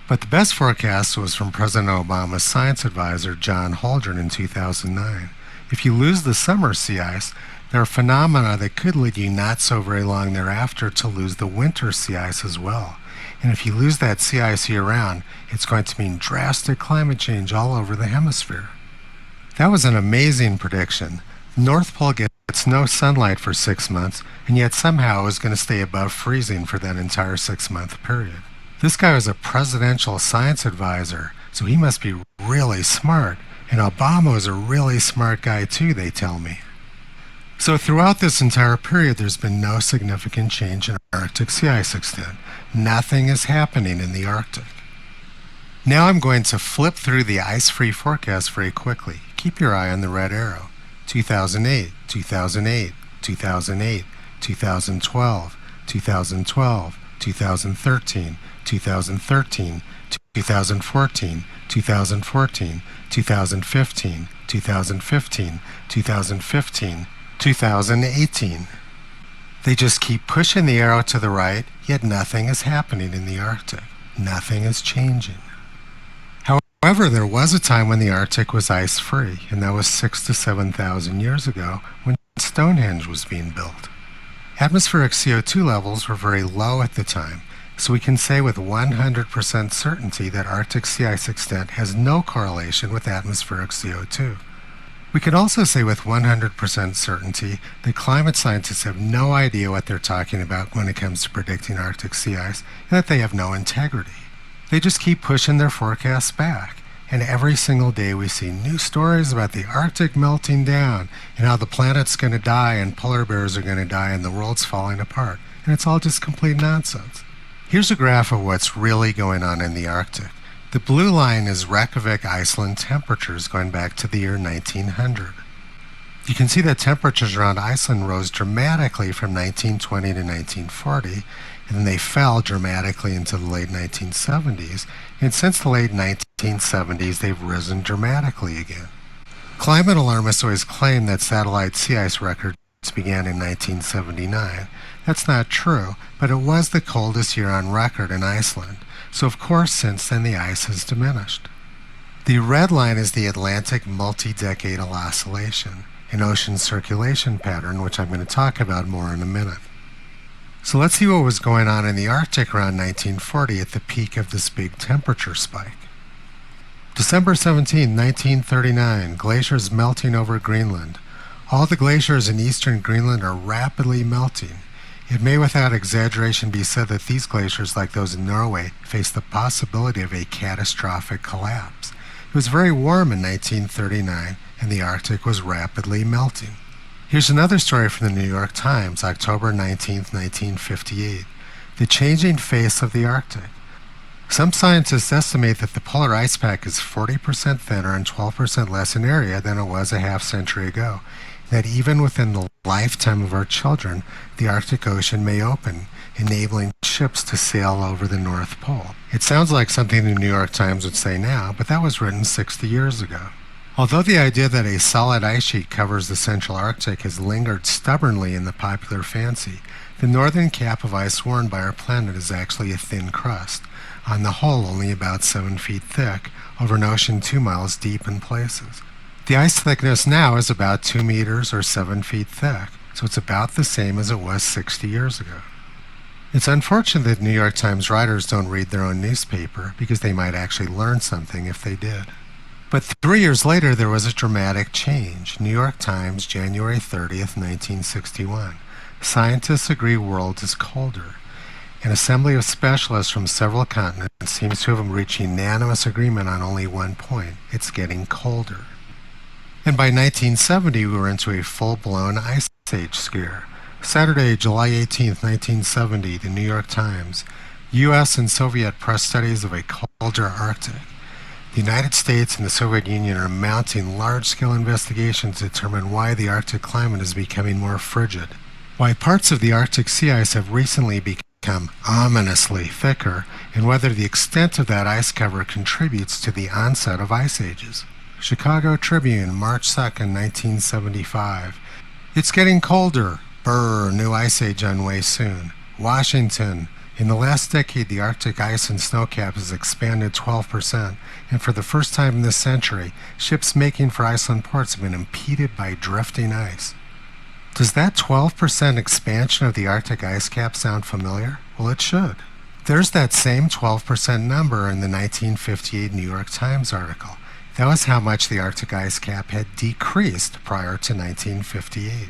But the best forecast was from President Obama's science advisor, John Holdren, in 2009. If you lose the summer sea ice, there are phenomena that could lead you not so very long thereafter to lose the winter sea ice as well. And if you lose that sea ice year-round, it's going to mean drastic climate change all over the hemisphere. That was an amazing prediction. The North Pole gets no sunlight for 6 months, and yet somehow is going to stay above freezing for that entire 6-month period. This guy was a presidential science advisor, so he must be really smart. And Obama was a really smart guy too, they tell me. So throughout this entire period, there's been no significant change in Arctic sea ice extent. Nothing is happening in the Arctic. Now I'm going to flip through the ice-free forecast very quickly. Keep your eye on the red arrow. 2008, 2008, 2008, 2012, 2012, 2013, 2013, 2014, 2014, 2015, 2015, 2015, 2018. They just keep pushing the arrow to the right, yet nothing is happening in the Arctic. Nothing is changing. However, there was a time when the Arctic was ice-free, and that was 6,000 to 7,000 years ago when Stonehenge was being built. Atmospheric CO2 levels were very low at the time, so we can say with 100% certainty that Arctic sea ice extent has no correlation with atmospheric CO2. We can also say with 100% certainty that climate scientists have no idea what they're talking about when it comes to predicting Arctic sea ice, and that they have no integrity. They just keep pushing their forecasts back, and every single day we see new stories about the Arctic melting down and how the planet's going to die and polar bears are going to die and the world's falling apart, and it's all just complete nonsense. Here's a graph of what's really going on in the Arctic. The blue line is Reykjavik, Iceland temperatures going back to the year 1900. You can see that temperatures around Iceland rose dramatically from 1920 to 1940, and then they fell dramatically into the late 1970s, and since the late 1970s they've risen dramatically again. Climate alarmists always claim that satellite sea ice records began in 1979. That's not true, but it was the coldest year on record in Iceland, so of course since then the ice has diminished. The red line is the Atlantic multi-decadal oscillation, an ocean circulation pattern which I'm going to talk about more in a minute. So let's see what was going on in the Arctic around 1940 at the peak of this big temperature spike. December 17, 1939, glaciers melting over Greenland. All the glaciers in eastern Greenland are rapidly melting. It may without exaggeration be said that these glaciers, like those in Norway, face the possibility of a catastrophic collapse. It was very warm in 1939, and the Arctic was rapidly melting. Here's another story from the New York Times, October 19, 1958. The changing face of the Arctic. Some scientists estimate that the polar ice pack is 40% thinner and 12% less in area than it was a half century ago. That even within the lifetime of our children, the Arctic Ocean may open, enabling ships to sail over the North Pole. It sounds like something the New York Times would say now, but that was written 60 years ago. Although the idea that a solid ice sheet covers the central Arctic has lingered stubbornly in the popular fancy, the northern cap of ice worn by our planet is actually a thin crust, on the whole only about 7 feet thick, over an ocean 2 miles deep in places. The ice thickness now is about 2 meters or 7 feet thick, so it's about the same as it was 60 years ago. It's unfortunate that New York Times writers don't read their own newspaper, because they might actually learn something if they did. But 3 years later, there was a dramatic change. New York Times, January 30th, 1961. Scientists agree world is colder. An assembly of specialists from several continents seems to have reached unanimous agreement on only one point. It's getting colder. And by 1970, we were into a full-blown ice age scare. Saturday, July 18th, 1970, the New York Times. U.S. and Soviet press studies of a colder Arctic. The United States and the Soviet Union are mounting large-scale investigations to determine why the Arctic climate is becoming more frigid, why parts of the Arctic sea ice have recently become ominously thicker, and whether the extent of that ice cover contributes to the onset of ice ages. Chicago Tribune, March 2nd, 1975. It's getting colder. Brr, new ice age on way soon. Washington. In the last decade, the Arctic ice and snowcap has expanded 12%, and for the first time in this century, ships making for Iceland ports have been impeded by drifting ice. Does that 12% expansion of the Arctic ice cap sound familiar? Well, it should. There's that same 12% number in the 1958 New York Times article. That was how much the Arctic ice cap had decreased prior to 1958.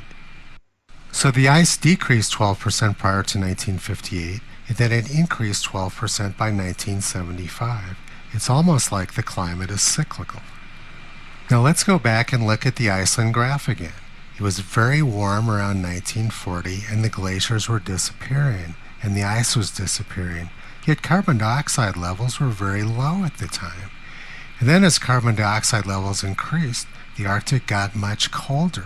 So the ice decreased 12% prior to 1958, and then it increased 12% by 1975. It's almost like the climate is cyclical. Now let's go back and look at the Iceland graph again. It was very warm around 1940, and the glaciers were disappearing, and the ice was disappearing, yet carbon dioxide levels were very low at the time. And then as carbon dioxide levels increased, the Arctic got much colder.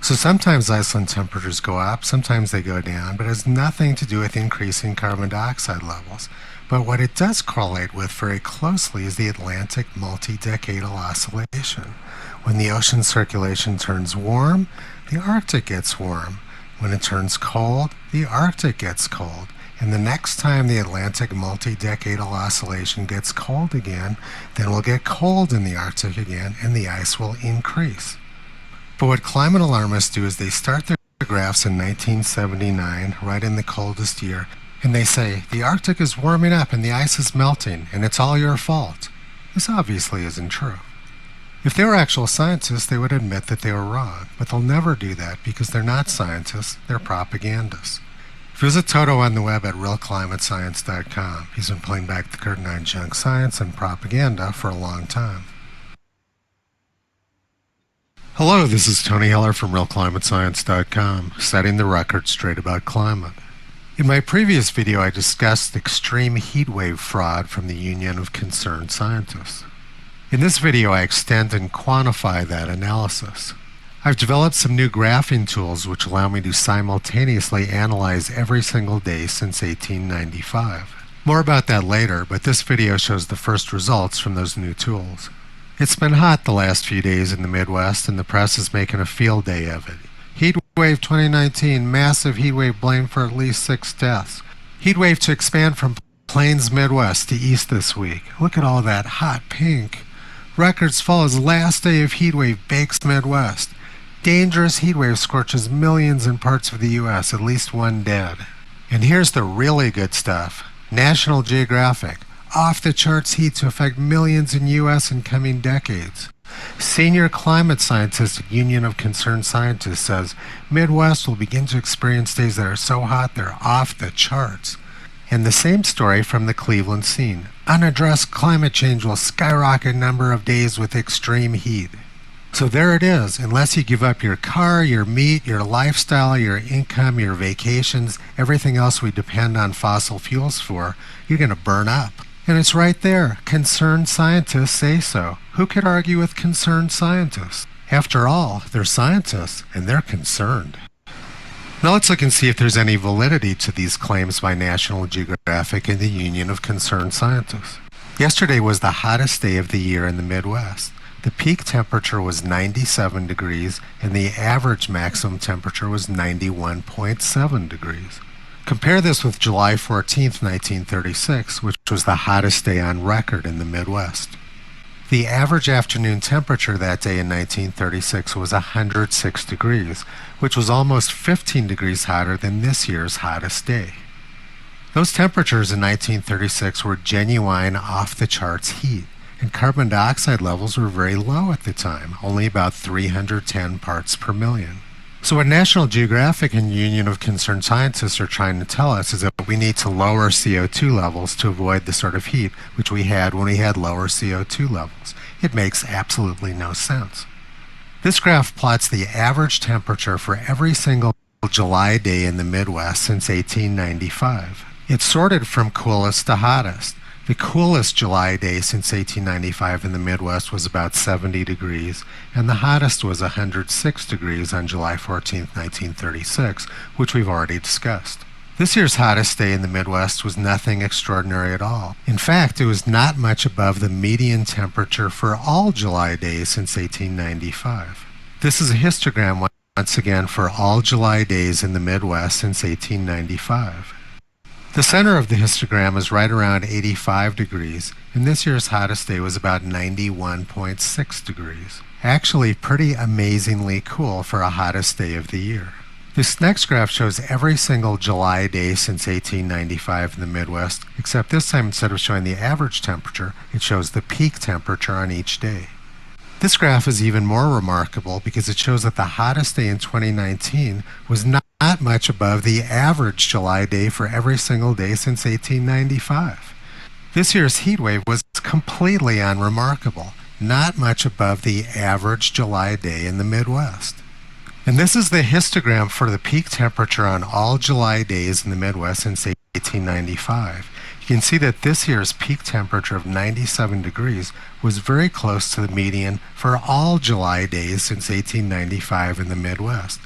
So sometimes Iceland temperatures go up, sometimes they go down, but it has nothing to do with increasing carbon dioxide levels. But what it does correlate with very closely is the Atlantic multi-decadal oscillation. When the ocean circulation turns warm, the Arctic gets warm. When it turns cold, the Arctic gets cold. And the next time the Atlantic multi-decadal oscillation gets cold again, then we'll get cold in the Arctic again, and the ice will increase. But what climate alarmists do is they start their photographs in 1979, right in the coldest year, and they say, the Arctic is warming up and the ice is melting, and it's all your fault. This obviously isn't true. If they were actual scientists, they would admit that they were wrong, but they'll never do that because they're not scientists, they're propagandists. Visit Toto on the web at realclimatescience.com. He's been pulling back the curtain on junk science and propaganda for a long time. Hello, this is Tony Heller from realclimatescience.com, setting the record straight about climate. In my previous video, I discussed extreme heat wave fraud from the Union of Concerned Scientists. In this video, I extend and quantify that analysis. I've developed some new graphing tools which allow me to simultaneously analyze every single day since 1895. More about that later, but this video shows the first results from those new tools. It's been hot the last few days in the Midwest, and the press is making a field day of it. Heat wave 2019, massive heat wave blamed for at least 6 deaths. Heat wave to expand from Plains Midwest to east this week. Look at all that hot pink. Records fall as last day of heat wave bakes Midwest. Dangerous heat wave scorches millions in parts of the U.S., at least 1 dead. And here's the really good stuff. National Geographic. Off the charts heat to affect millions in U.S. in coming decades. Senior climate scientist at Union of Concerned Scientists says Midwest will begin to experience days that are so hot they're off the charts. And the same story from the Cleveland scene. Unaddressed climate change will skyrocket number of days with extreme heat. So there it is. Unless you give up your car, your meat, your lifestyle, your income, your vacations, everything else we depend on fossil fuels for, you're going to burn up. And it's right there. Concerned scientists say so. Who could argue with concerned scientists? After all, they're scientists, and they're concerned. Now let's look and see if there's any validity to these claims by National Geographic and the Union of Concerned Scientists. Yesterday was the hottest day of the year in the Midwest. The peak temperature was 97 degrees, and the average maximum temperature was 91.7 degrees. Compare this with July 14th, 1936, which was the hottest day on record in the Midwest. The average afternoon temperature that day in 1936 was 106 degrees, which was almost 15 degrees hotter than this year's hottest day. Those temperatures in 1936 were genuine off-the-charts heat, and carbon dioxide levels were very low at the time, only about 310 parts per million. So what National Geographic and Union of Concerned Scientists are trying to tell us is that we need to lower CO2 levels to avoid the sort of heat which we had when we had lower CO2 levels. It makes absolutely no sense. This graph plots the average temperature for every single July day in the Midwest since 1895. It's sorted from coolest to hottest. The coolest July day since 1895 in the Midwest was about 70 degrees, and the hottest was 106 degrees on July 14, 1936, which we've already discussed. This year's hottest day in the Midwest was nothing extraordinary at all. In fact, it was not much above the median temperature for all July days since 1895. This is a histogram once again for all July days in the Midwest since 1895. The center of the histogram is right around 85 degrees, and this year's hottest day was about 91.6 degrees. Actually pretty amazingly cool for a hottest day of the year. This next graph shows every single July day since 1895 in the Midwest, except this time instead of showing the average temperature, it shows the peak temperature on each day. This graph is even more remarkable because it shows that the hottest day in 2019 was not much above the average July day for every single day since 1895. This year's heat wave was completely unremarkable, not much above the average July day in the Midwest. And this is the histogram for the peak temperature on all July days in the Midwest since 1895. You can see that this year's peak temperature of 97 degrees was very close to the median for all July days since 1895 in the Midwest.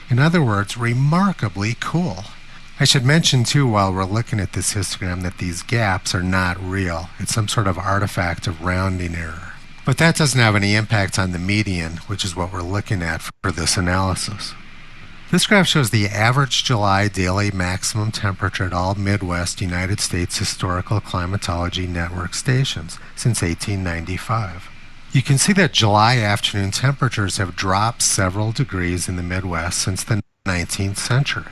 In other words, remarkably cool. I should mention too, while we're looking at this histogram, that these gaps are not real. It's some sort of artifact of rounding error. But that doesn't have any impact on the median, which is what we're looking at for this analysis. This graph shows the average July daily maximum temperature at all Midwest United States Historical Climatology Network stations since 1895. You can see that July afternoon temperatures have dropped several degrees in the Midwest since the 19th century.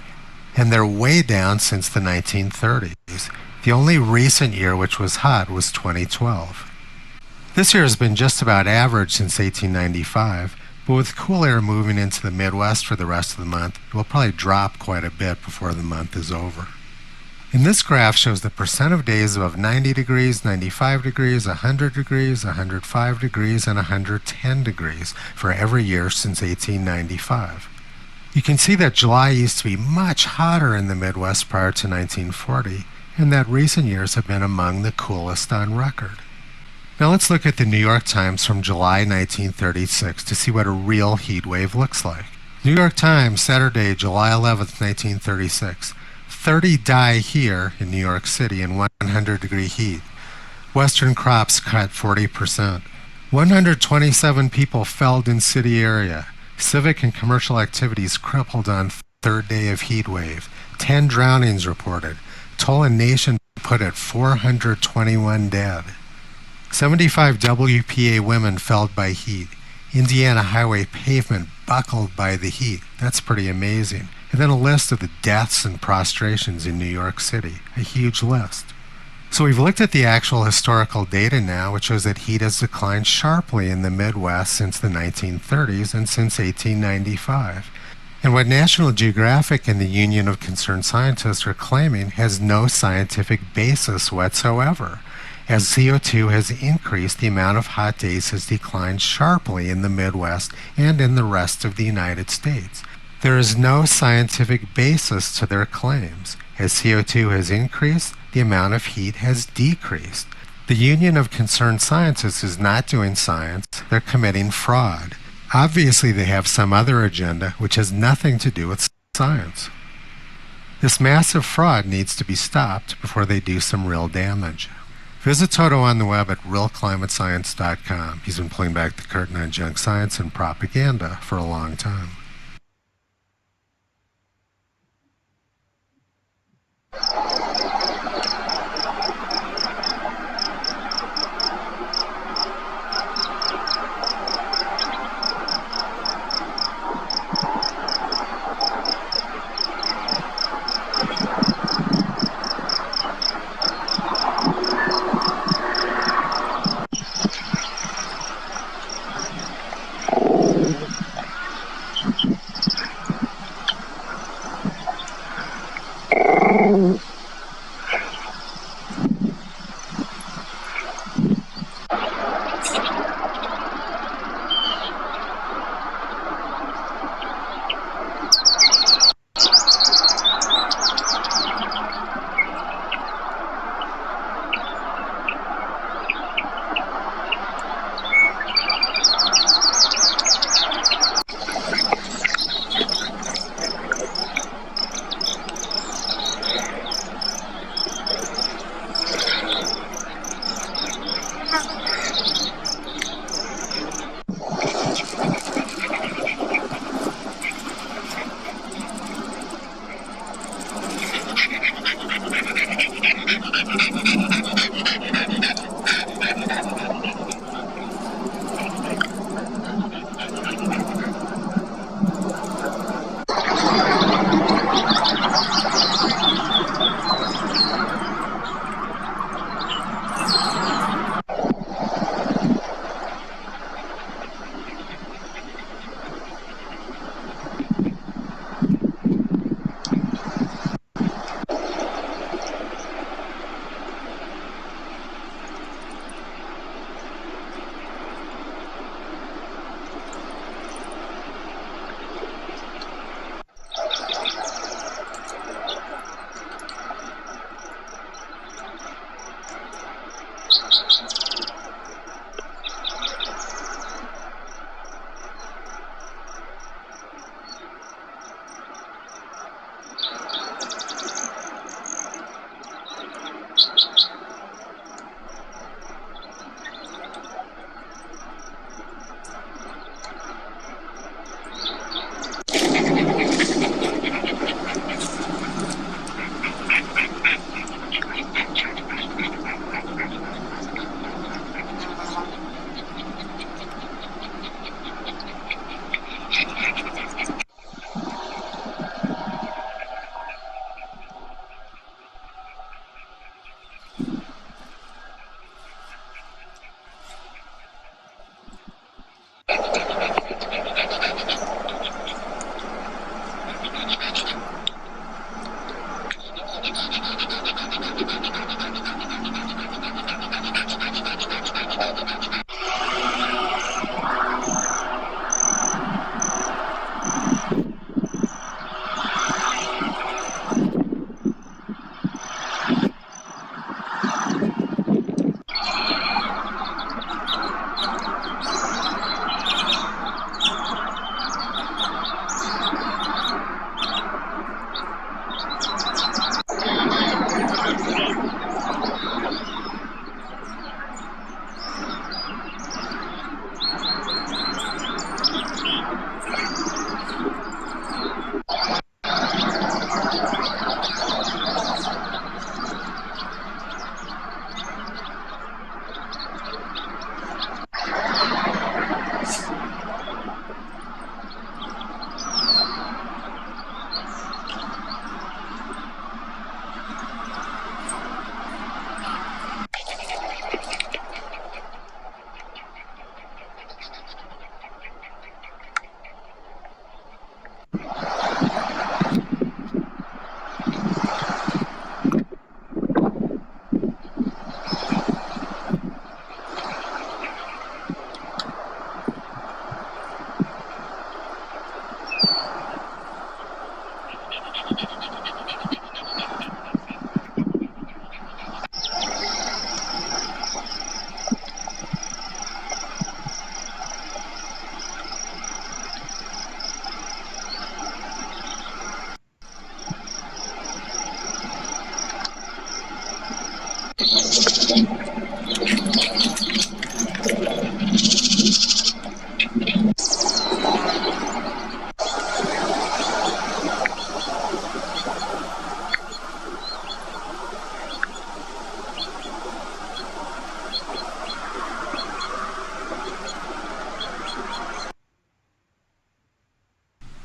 And they're way down since the 1930s. The only recent year which was hot was 2012. This year has been just about average since 1895, but with cool air moving into the Midwest for the rest of the month, it will probably drop quite a bit before the month is over. And this graph shows the percent of days above 90 degrees, 95 degrees, 100 degrees, 105 degrees, and 110 degrees for every year since 1895. You can see that July used to be much hotter in the Midwest prior to 1940, and that recent years have been among the coolest on record. Now let's look at the New York Times from July 1936 to see what a real heat wave looks like. New York Times, Saturday, July 11th, 1936. 30 die here in New York City in 100-degree heat. Western crops cut 40%. 127 people felled in city area. Civic and commercial activities crippled on third day of heat wave. 10 drownings reported. Toll in nation put at 421 dead. 75 WPA women felled by heat. Indiana highway pavement buckled by the heat. That's pretty amazing. And then a list of the deaths and prostrations in New York City. A huge list. So we've looked at the actual historical data now, which shows that heat has declined sharply in the Midwest since the 1930s and since 1895. And what National Geographic and the Union of Concerned Scientists are claiming has no scientific basis whatsoever. As CO2 has increased, the amount of hot days has declined sharply in the Midwest and in the rest of the United States. There is no scientific basis to their claims. As CO2 has increased, the amount of heat has decreased. The Union of Concerned Scientists is not doing science, they're committing fraud. Obviously they have some other agenda which has nothing to do with science. This massive fraud needs to be stopped before they do some real damage. Visit Toto on the web at realclimatescience.com. He's been pulling back the curtain on junk science and propaganda for a long time.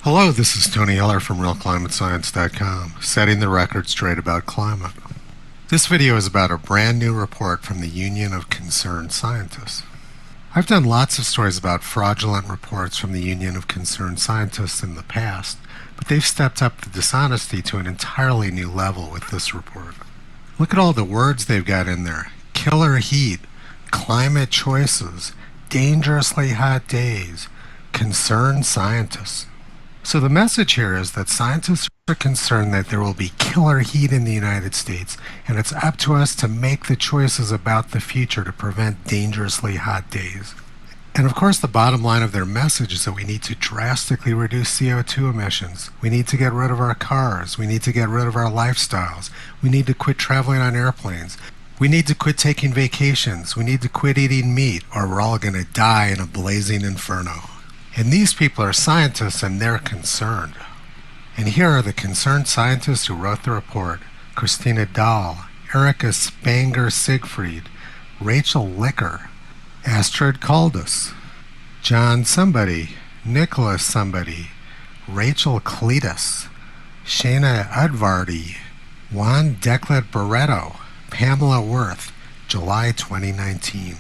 Hello, this is Tony Heller from RealClimateScience.com, setting the record straight about climate. This video is about a brand new report from the Union of Concerned Scientists. I've done lots of stories about fraudulent reports from the Union of Concerned Scientists in the past, but they've stepped up the dishonesty to an entirely new level with this report. Look at all the words they've got in there. Killer heat, climate choices, dangerously hot days, concerned scientists. So the message here is that scientists are concerned that there will be killer heat in the United States, and it's up to us to make the choices about the future to prevent dangerously hot days. And of course, the bottom line of their message is that we need to drastically reduce CO2 emissions. We need to get rid of our cars. We need to get rid of our lifestyles. We need to quit traveling on airplanes. We need to quit taking vacations. We need to quit eating meat, or we're all going to die in a blazing inferno. And these people are scientists, and they're concerned. And here are the concerned scientists who wrote the report: Christina Dahl, Erika Spanger-Siegfried, Rachel Licker, Astrid Caldas, John somebody, Nicholas somebody, Rachel Cletus, Shana Udvardy, Juan Declet Barreto, Pamela Worth, July 2019.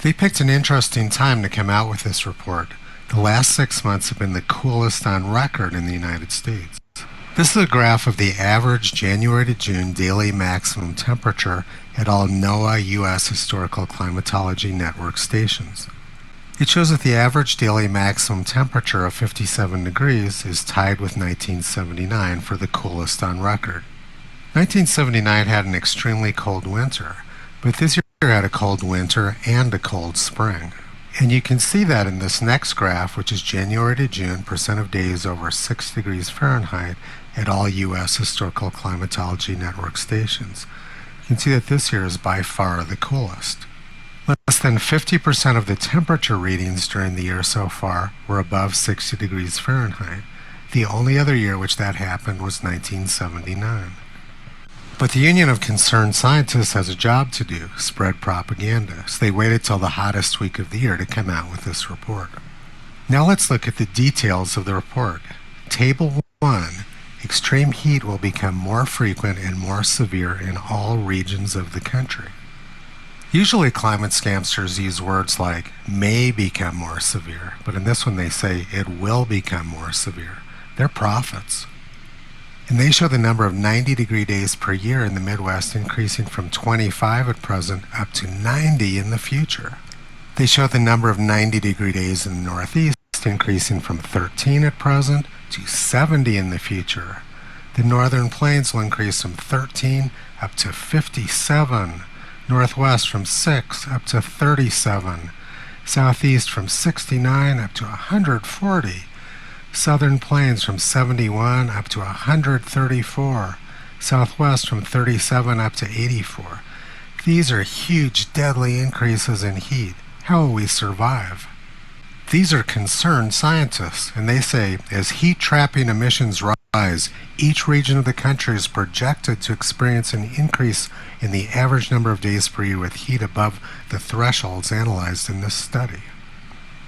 They picked an interesting time to come out with this report. The last 6 months have been the coolest on record in the United States. This is a graph of the average January to June daily maximum temperature at all NOAA U.S. Historical Climatology Network stations. It shows that the average daily maximum temperature of 57 degrees is tied with 1979 for the coolest on record. 1979 had an extremely cold winter, but this year had a cold winter and a cold spring. And you can see that in this next graph, which is January to June percent of days over 6 degrees Fahrenheit at all U.S. Historical Climatology Network stations. You can see that this year is by far the coolest. Less than 50% of the temperature readings during the year so far were above 60 degrees Fahrenheit. The only other year which that happened was 1979. But the Union of Concerned Scientists has a job to do: spread propaganda. So they waited till the hottest week of the year to come out with this report. Now let's look at the details of the report. Table 1. Extreme heat will become more frequent and more severe in all regions of the country. Usually climate scamsters use words like may become more severe, but in this one they say it will become more severe. They're prophets. And they show the number of 90-degree days per year in the Midwest increasing from 25 at present up to 90 in the future. They show the number of 90-degree days in the Northeast increasing from 13 at present to 70 in the future. The Northern Plains will increase from 13 up to 57. Northwest from 6 up to 37. Southeast from 69 up to 140. Southern Plains from 71 up to 134. Southwest from 37 up to 84. These are huge, deadly increases in heat. How will we survive? These are concerned scientists, and they say as heat-trapping emissions rise, each region of the country is projected to experience an increase in the average number of days per year with heat above the thresholds analyzed in this study.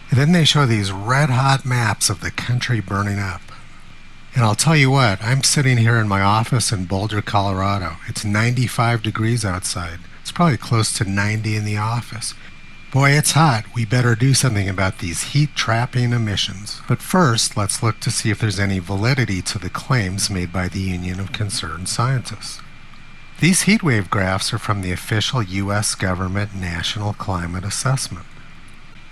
And then they show these red-hot maps of the country burning up. And I'll tell you what, I'm sitting here in my office in Boulder, Colorado. It's 95 degrees outside. It's probably close to 90 in the office. Boy, it's hot. We better do something about these heat-trapping emissions. But first, let's look to see if there's any validity to the claims made by the Union of Concerned Scientists. These heat wave graphs are from the official U.S. government National Climate Assessment.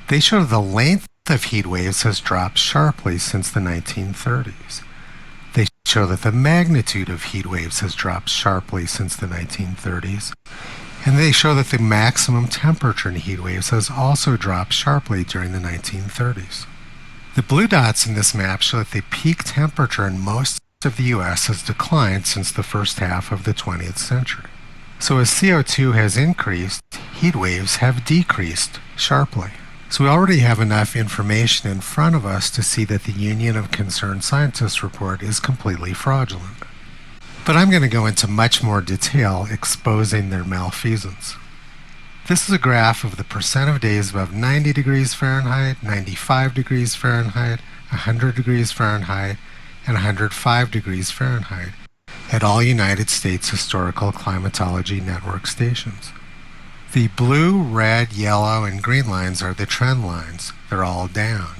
They show the length of heat waves has dropped sharply since the 1930s. They show that the magnitude of heat waves has dropped sharply since the 1930s. And they show that the maximum temperature in heat waves has also dropped sharply during the 1930s. The blue dots in this map show that the peak temperature in most of the U.S. has declined since the first half of the 20th century. So as CO2 has increased, heat waves have decreased sharply. So we already have enough information in front of us to see that the Union of Concerned Scientists report is completely fraudulent. But I'm going to go into much more detail exposing their malfeasance. This is a graph of the percent of days above 90 degrees Fahrenheit, 95 degrees Fahrenheit, 100 degrees Fahrenheit, and 105 degrees Fahrenheit at all United States Historical Climatology Network stations. The blue, red, yellow, and green lines are the trend lines. They're all down.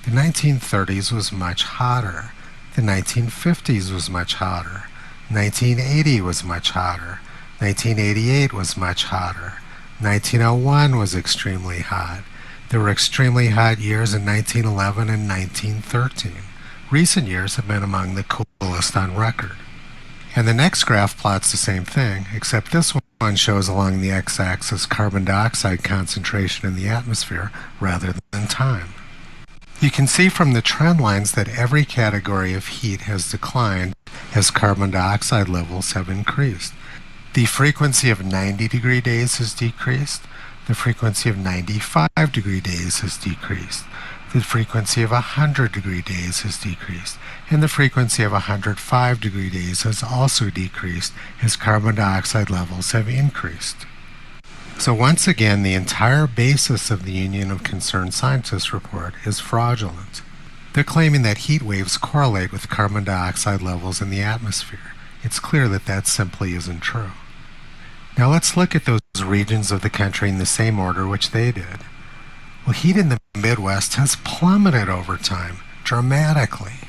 The 1930s was much hotter. The 1950s was much hotter. 1980 was much hotter. 1988 was much hotter. 1901 was extremely hot. There were extremely hot years in 1911 and 1913. Recent years have been among the coolest on record. And the next graph plots the same thing, except this one shows along the x-axis carbon dioxide concentration in the atmosphere rather than time. You can see from the trend lines that every category of heat has declined as carbon dioxide levels have increased. The frequency of 90-degree days has decreased. The frequency of 95-degree days has decreased. The frequency of 100-degree days has decreased. And the frequency of 105-degree days has also decreased as carbon dioxide levels have increased. So once again, the entire basis of the Union of Concerned Scientists report is fraudulent. They're claiming that heat waves correlate with carbon dioxide levels in the atmosphere. It's clear that that simply isn't true. Now let's look at those regions of the country in the same order which they did. Well, heat in the Midwest has plummeted over time, dramatically.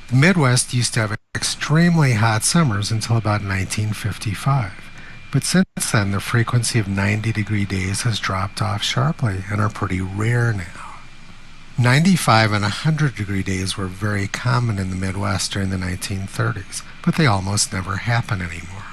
The Midwest used to have extremely hot summers until about 1955. But since then, the frequency of 90-degree days has dropped off sharply and are pretty rare now. 95 and 100-degree days were very common in the Midwest during the 1930s, but they almost never happen anymore.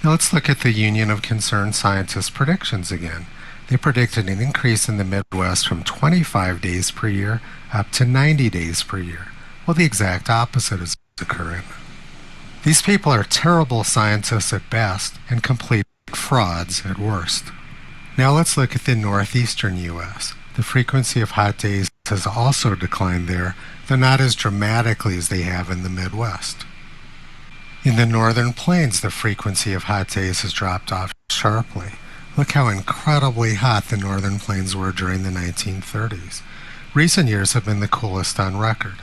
Now let's look at the Union of Concerned Scientists predictions again. They predicted an increase in the Midwest from 25 days per year up to 90 days per year. Well, the exact opposite is occurring. These people are terrible scientists at best and complete frauds at worst. Now let's look at the northeastern U.S. The frequency of hot days has also declined there, though not as dramatically as they have in the Midwest. In the northern plains, the frequency of hot days has dropped off sharply. Look how incredibly hot the northern plains were during the 1930s. Recent years have been the coolest on record.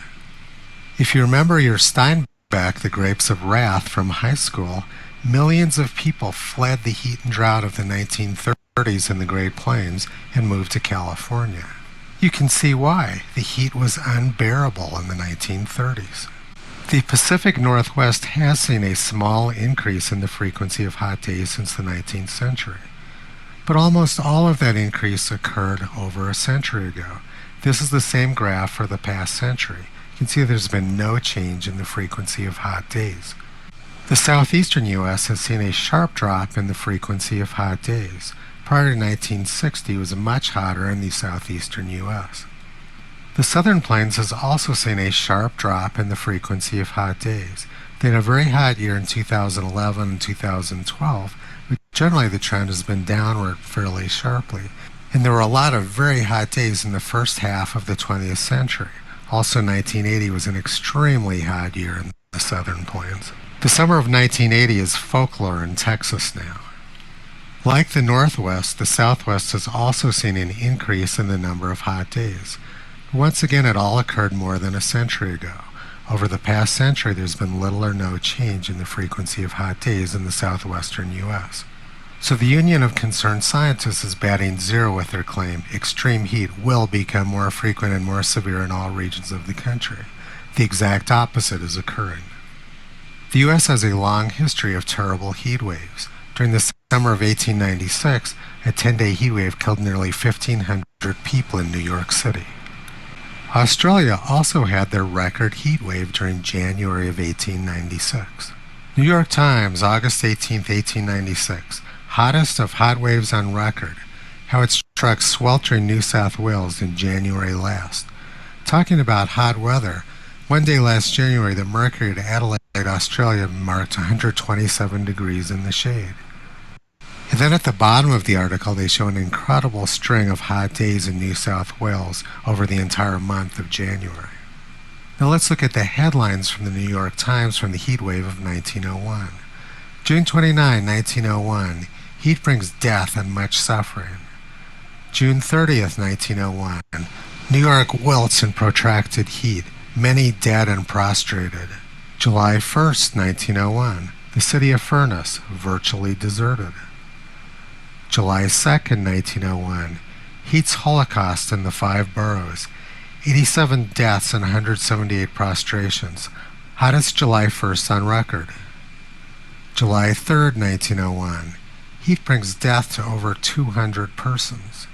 If you remember your Steinbeck, The Grapes of Wrath from high school, millions of people fled the heat and drought of the 1930s in the Great Plains and moved to California. You can see why. The heat was unbearable in the 1930s. The Pacific Northwest has seen a small increase in the frequency of hot days since the 19th century. But almost all of that increase occurred over a century ago. This is the same graph for the past century. You can see there's been no change in the frequency of hot days. The southeastern U.S. has seen a sharp drop in the frequency of hot days. Prior to 1960, it was much hotter in the southeastern U.S. The southern plains has also seen a sharp drop in the frequency of hot days. They had a very hot year in 2011 and 2012, but generally the trend has been downward fairly sharply. And there were a lot of very hot days in the first half of the 20th century. Also, 1980 was an extremely hot year in the southern plains. The summer of 1980 is folklore in Texas now. Like the Northwest, the Southwest has also seen an increase in the number of hot days. Once again, it all occurred more than a century ago. Over the past century, there's been little or no change in the frequency of hot days in the southwestern U.S. So the Union of Concerned Scientists is batting zero with their claim extreme heat will become more frequent and more severe in all regions of the country. The exact opposite is occurring. The U.S. has a long history of terrible heat waves. During the summer of 1896, a 10-day heat wave killed nearly 1,500 people in New York City. Australia also had their record heat wave during January of 1896. New York Times, August 18, 1896. Hottest of hot waves on record. How it struck sweltering New South Wales in January last. Talking about hot weather, one day last January, the mercury at Adelaide, Australia marked 127 degrees in the shade. And then at the bottom of the article, they show an incredible string of hot days in New South Wales over the entire month of January. Now let's look at the headlines from the New York Times from the heat wave of 1901. June 29, 1901, Heat brings death and much suffering. June 30th, 1901. New York wilts in protracted heat, many dead and prostrated. July 1st, 1901. The city of Furnace, virtually deserted. July 2nd, 1901. Heat's holocaust in the 5 boroughs. 87 deaths and 178 prostrations. Hottest July 1st on record. July 3rd, 1901. Heat brings death to over 200 persons.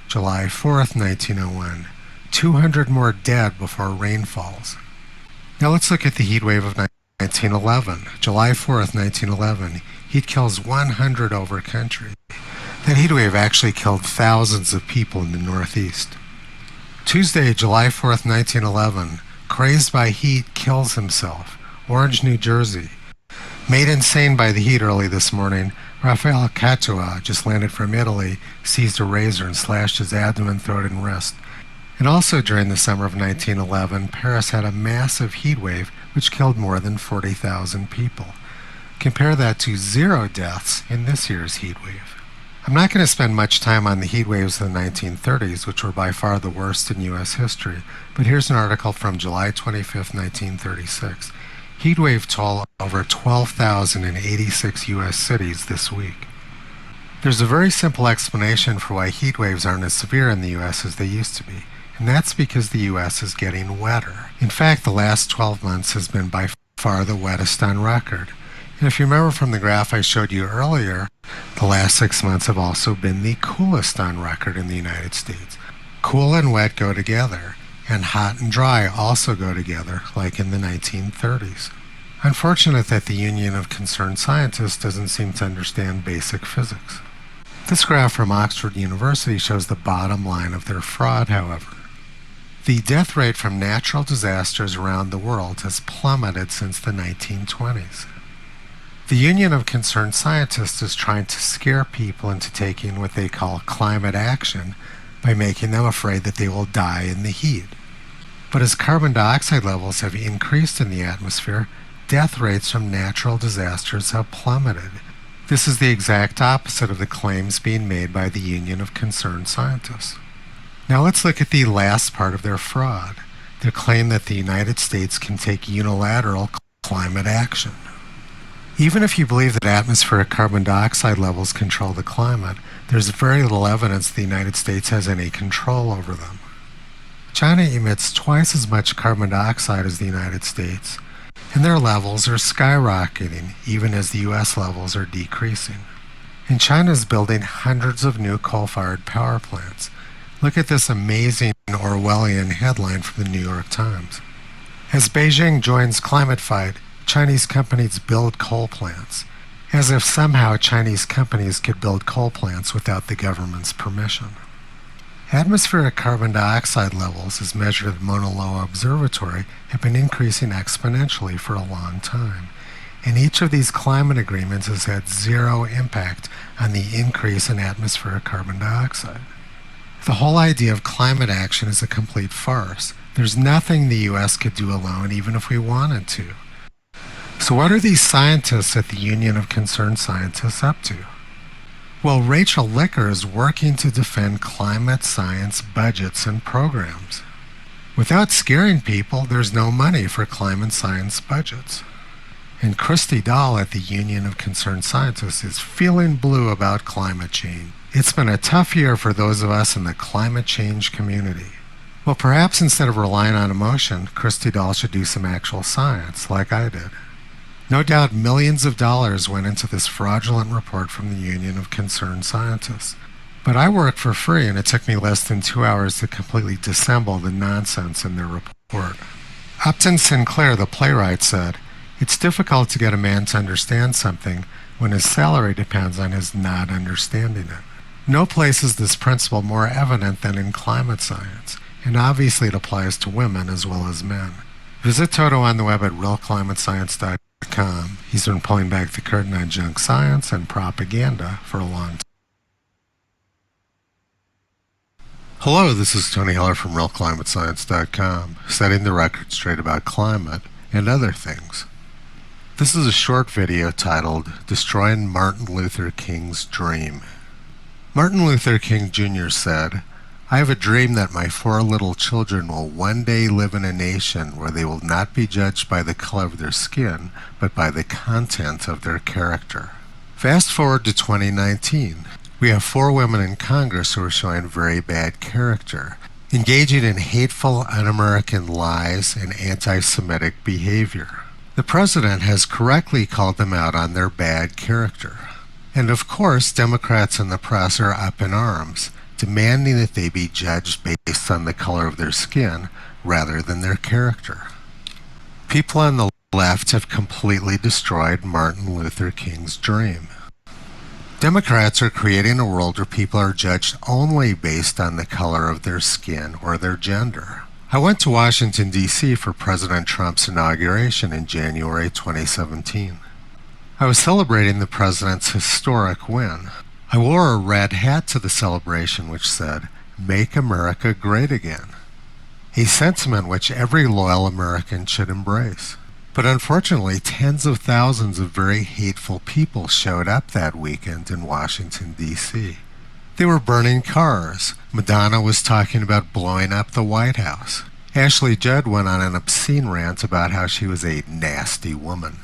July 4th, 1901. 200 more dead before rain falls. Now let's look at the heat wave of 1911. July 4th, 1911. Heat kills 100 over country. That heat wave actually killed thousands of people in the Northeast. Tuesday, July 4th, 1911. Crazed by heat, kills himself. Orange, New Jersey. Made insane by the heat early this morning, Rafael Catua just landed from Italy, seized a razor and slashed his abdomen, throat, and wrist. And also during the summer of 1911, Paris had a massive heat wave which killed more than 40,000 people. Compare that to 0 deaths in this year's heat wave. I'm not going to spend much time on the heat waves of the 1930s, which were by far the worst in U.S. history, but here's an article from July 25, 1936. Heat wave toll over 12,086 U.S. cities this week. There's a very simple explanation for why heat waves aren't as severe in the U.S. as they used to be, and that's because the U.S. is getting wetter. In fact, the last 12 months has been by far the wettest on record. And if you remember from the graph I showed you earlier, the last 6 months have also been the coolest on record in the United States. Cool and wet go together, and hot and dry also go together, like in the 1930s. Unfortunate that the Union of Concerned Scientists doesn't seem to understand basic physics. This graph from Oxford University shows the bottom line of their fraud, however. The death rate from natural disasters around the world has plummeted since the 1920s. The Union of Concerned Scientists is trying to scare people into taking what they call climate action by making them afraid that they will die in the heat. But as carbon dioxide levels have increased in the atmosphere, death rates from natural disasters have plummeted. This is the exact opposite of the claims being made by the Union of Concerned Scientists. Now let's look at the last part of their fraud, their claim that the United States can take unilateral climate action. Even if you believe that atmospheric carbon dioxide levels control the climate, there's very little evidence the United States has any control over them. China emits twice as much carbon dioxide as the United States, and their levels are skyrocketing even as the U.S. levels are decreasing. And China is building hundreds of new coal-fired power plants. Look at this amazing Orwellian headline from the New York Times. As Beijing joins climate fight, Chinese companies build coal plants, as if somehow Chinese companies could build coal plants without the government's permission. Atmospheric carbon dioxide levels, as measured at Mauna Loa Observatory, have been increasing exponentially for a long time, and each of these climate agreements has had zero impact on the increase in atmospheric carbon dioxide. The whole idea of climate action is a complete farce. There's nothing the U.S. could do alone, even if we wanted to. So what are these scientists at the Union of Concerned Scientists up to? Well, Rachel Licker is working to defend climate science budgets and programs. Without scaring people, there's no money for climate science budgets. And Christy Dahl at the Union of Concerned Scientists is feeling blue about climate change. It's been a tough year for those of us in the climate change community. Well, perhaps instead of relying on emotion, Christy Dahl should do some actual science, like I did. No doubt millions of dollars went into this fraudulent report from the Union of Concerned Scientists. But I work for free, and it took me less than 2 hours to completely dissemble the nonsense in their report. Upton Sinclair, the playwright, said, "It's difficult to get a man to understand something when his salary depends on his not understanding it." No place is this principle more evident than in climate science, and obviously it applies to women as well as men. Visit Toto on the web at realclimatescience.com. He's been pulling back the curtain on junk science and propaganda for a long time. Hello, this is Tony Heller from realclimatescience.com, setting the record straight about climate and other things. This is a short video titled Destroying Martin Luther King's Dream. Martin Luther King Jr. said, "I have a dream that my 4 little children will one day live in a nation where they will not be judged by the color of their skin, but by the content of their character." Fast forward to 2019. We have 4 women in Congress who are showing very bad character, engaging in hateful, un-American lies and anti-Semitic behavior. The president has correctly called them out on their bad character. And of course, Democrats and the press are up in arms, demanding that they be judged based on the color of their skin rather than their character. People on the left have completely destroyed Martin Luther King's dream. Democrats are creating a world where people are judged only based on the color of their skin or their gender. I went to Washington, D.C. for President Trump's inauguration in January 2017. I was celebrating the president's historic win. I wore a red hat to the celebration which said, "Make America Great Again," a sentiment which every loyal American should embrace. But unfortunately, tens of thousands of very hateful people showed up that weekend in Washington, D.C. They were burning cars. Madonna was talking about blowing up the White House. Ashley Judd went on an obscene rant about how she was a nasty woman.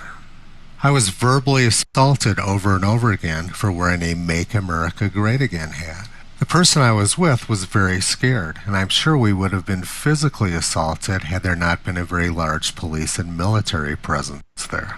I was verbally assaulted over and over again for wearing a Make America Great Again hat. The person I was with was very scared, and I'm sure we would have been physically assaulted had there not been a very large police and military presence there.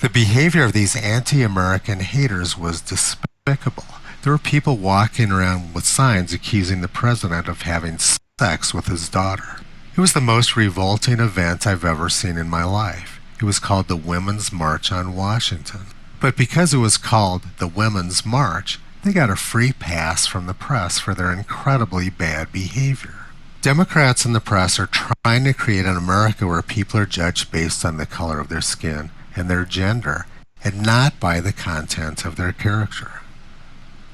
The behavior of these anti-American haters was despicable. There were people walking around with signs accusing the president of having sex with his daughter. It was the most revolting event I've ever seen in my life. It was called the Women's March on Washington. But because it was called the Women's March, they got a free pass from the press for their incredibly bad behavior. Democrats and the press are trying to create an America where people are judged based on the color of their skin and their gender, and not by the content of their character.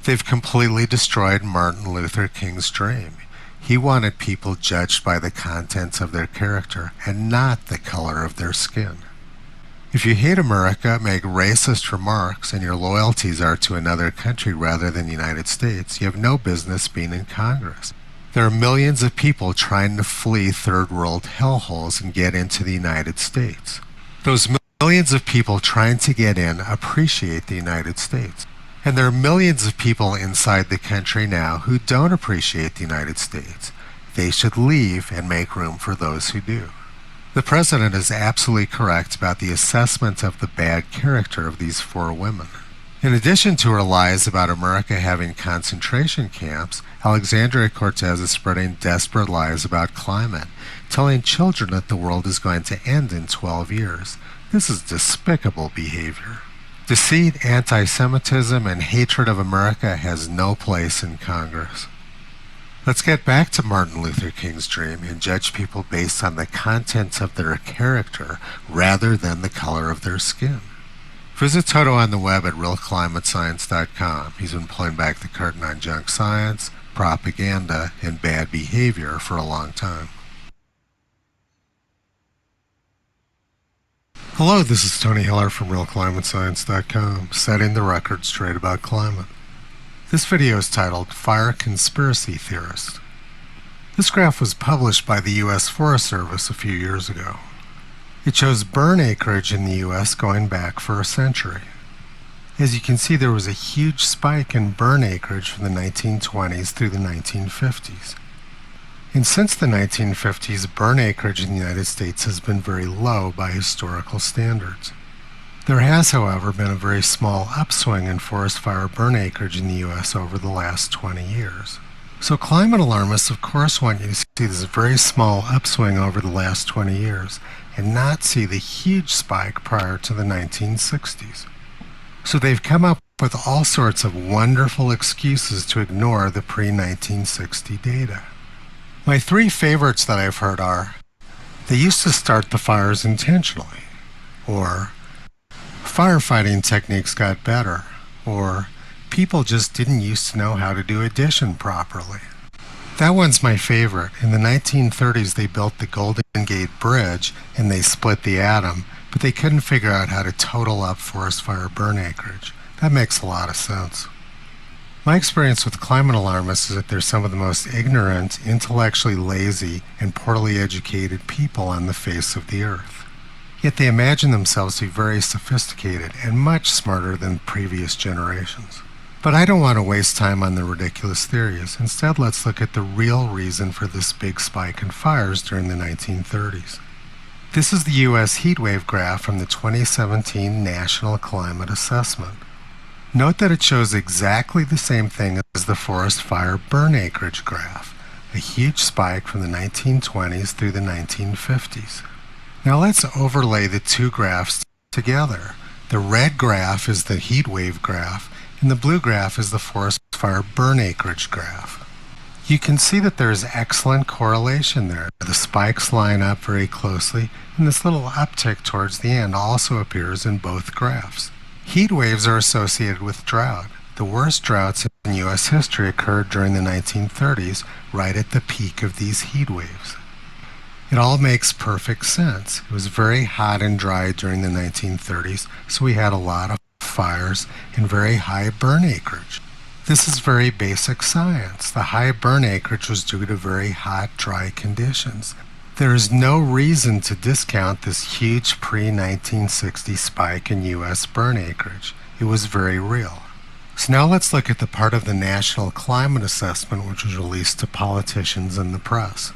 They've completely destroyed Martin Luther King's dream. He wanted people judged by the contents of their character and not the color of their skin. If you hate America, make racist remarks, and your loyalties are to another country rather than the United States, you have no business being in Congress. There are millions of people trying to flee third world hellholes and get into the United States. Those millions of people trying to get in appreciate the United States. And there are millions of people inside the country now who don't appreciate the United States. They should leave and make room for those who do. The president is absolutely correct about the assessment of the bad character of these 4 women. In addition to her lies about America having concentration camps, Alexandria Cortez is spreading desperate lies about climate, telling children that the world is going to end in 12 years. This is despicable behavior. Deceit, anti-Semitism, and hatred of America has no place in Congress. Let's get back to Martin Luther King's dream and judge people based on the contents of their character rather than the color of their skin. Visit Toto on the web at realclimatescience.com. He's been pulling back the curtain on junk science, propaganda, and bad behavior for a long time. Hello, this is Tony Hiller from realclimatescience.com, setting the record straight about climate. This video is titled Fire Conspiracy Theorist. This graph was published by the U.S. Forest Service a few years ago. It shows burn acreage in the U.S. going back for a century. As you can see, there was a huge spike in burn acreage from the 1920s through the 1950s. And since the 1950s, burn acreage in the United States has been very low by historical standards. There has, however, been a very small upswing in forest fire burn acreage in the U.S. over the last 20 years. So climate alarmists, of course, want you to see this very small upswing over the last 20 years and not see the huge spike prior to the 1960s. So they've come up with all sorts of wonderful excuses to ignore the pre-1960 data. My 3 favorites that I've heard are, they used to start the fires intentionally, or firefighting techniques got better, or people just didn't used to know how to do addition properly. That one's my favorite. In the 1930s, they built the Golden Gate Bridge and they split the atom but they couldn't figure out how to total up forest fire burn acreage. That makes a lot of sense. My experience with climate alarmists is that they're some of the most ignorant, intellectually lazy, and poorly educated people on the face of the earth. Yet they imagine themselves to be very sophisticated and much smarter than previous generations. But I don't want to waste time on the ridiculous theories. Instead, let's look at the real reason for this big spike in fires during the 1930s. This is the U.S. heatwave graph from the 2017 National Climate Assessment. Note that it shows exactly the same thing as the forest fire burn acreage graph, a huge spike from the 1920s through the 1950s. Now let's overlay the two graphs together. The red graph is the heatwave graph, and the blue graph is the forest fire burn acreage graph. You can see that there is excellent correlation there. The spikes line up very closely, and this little uptick towards the end also appears in both graphs. Heat waves are associated with drought. The worst droughts in U.S. history occurred during the 1930s, right at the peak of these heat waves. It all makes perfect sense. It was very hot and dry during the 1930s, so we had a lot of fires and very high burn acreage. This is very basic science. The high burn acreage was due to very hot, dry conditions. There is no reason to discount this huge pre-1960 spike in U.S. burn acreage. It was very real. So now let's look at the part of the National Climate Assessment which was released to politicians and the press.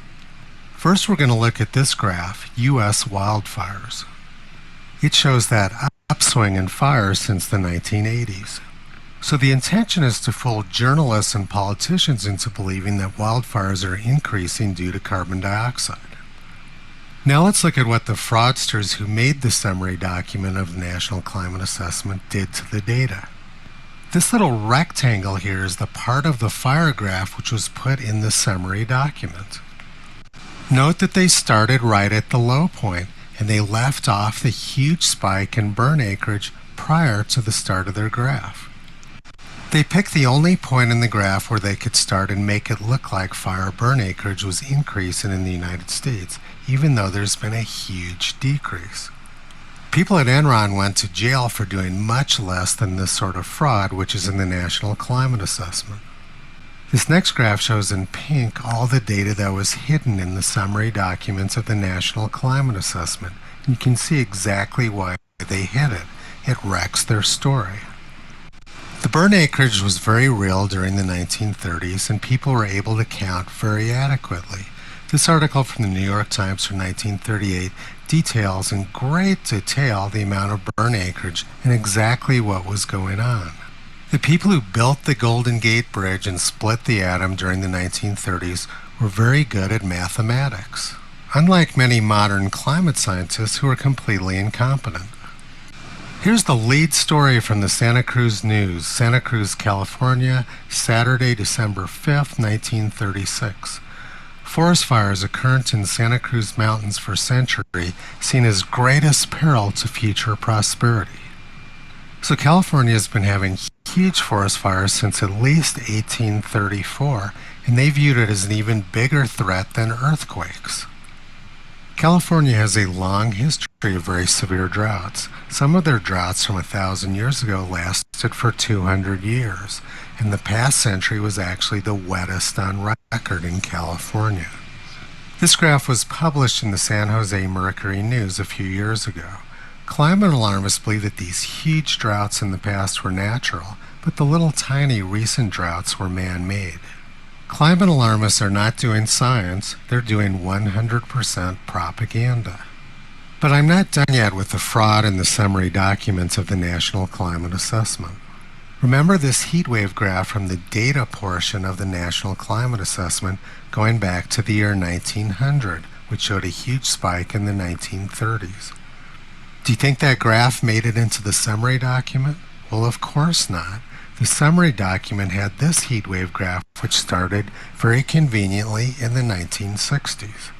First, we're going to look at this graph, U.S. wildfires. It shows that upswing in fires since the 1980s. So the intention is to fool journalists and politicians into believing that wildfires are increasing due to carbon dioxide. Now let's look at what the fraudsters who made the summary document of the National Climate Assessment did to the data. This little rectangle here is the part of the fire graph which was put in the summary document. Note that they started right at the low point, and they left off the huge spike in burn acreage prior to the start of their graph. They picked the only point in the graph where they could start and make it look like fire burn acreage was increasing in the United States, even though there's been a huge decrease. People at Enron went to jail for doing much less than this sort of fraud, which is in the National Climate Assessment. This next graph shows in pink all the data that was hidden in the summary documents of the National Climate Assessment. You can see exactly why they hid it. It wrecks their story. The burn acreage was very real during the 1930s, and people were able to count very adequately. This article from the New York Times from 1938 details in great detail the amount of burn acreage and exactly what was going on. The people who built the Golden Gate Bridge and split the atom during the 1930s were very good at mathematics, unlike many modern climate scientists who are completely incompetent. Here's the lead story from the Santa Cruz News, Santa Cruz, California, Saturday, December 5th, 1936. Forest fires occurred in Santa Cruz Mountains for centuries, seen as greatest peril to future prosperity. So California has been having huge forest fires since at least 1834, and they viewed it as an even bigger threat than earthquakes. California has a long history of very severe droughts. Some of their droughts from 1,000 years ago lasted for 200 years, and the past century was actually the wettest on record in California. This graph was published in the San Jose Mercury News a few years ago. Climate alarmists believe that these huge droughts in the past were natural, but the little tiny recent droughts were man-made. Climate alarmists are not doing science, they're doing 100% propaganda. But I'm not done yet with the fraud in the summary documents of the National Climate Assessment. Remember this heatwave graph from the data portion of the National Climate Assessment going back to the year 1900, which showed a huge spike in the 1930s. Do you think that graph made it into the summary document? Well, of course not. The summary document had this heatwave graph, which started very conveniently in the 1960s.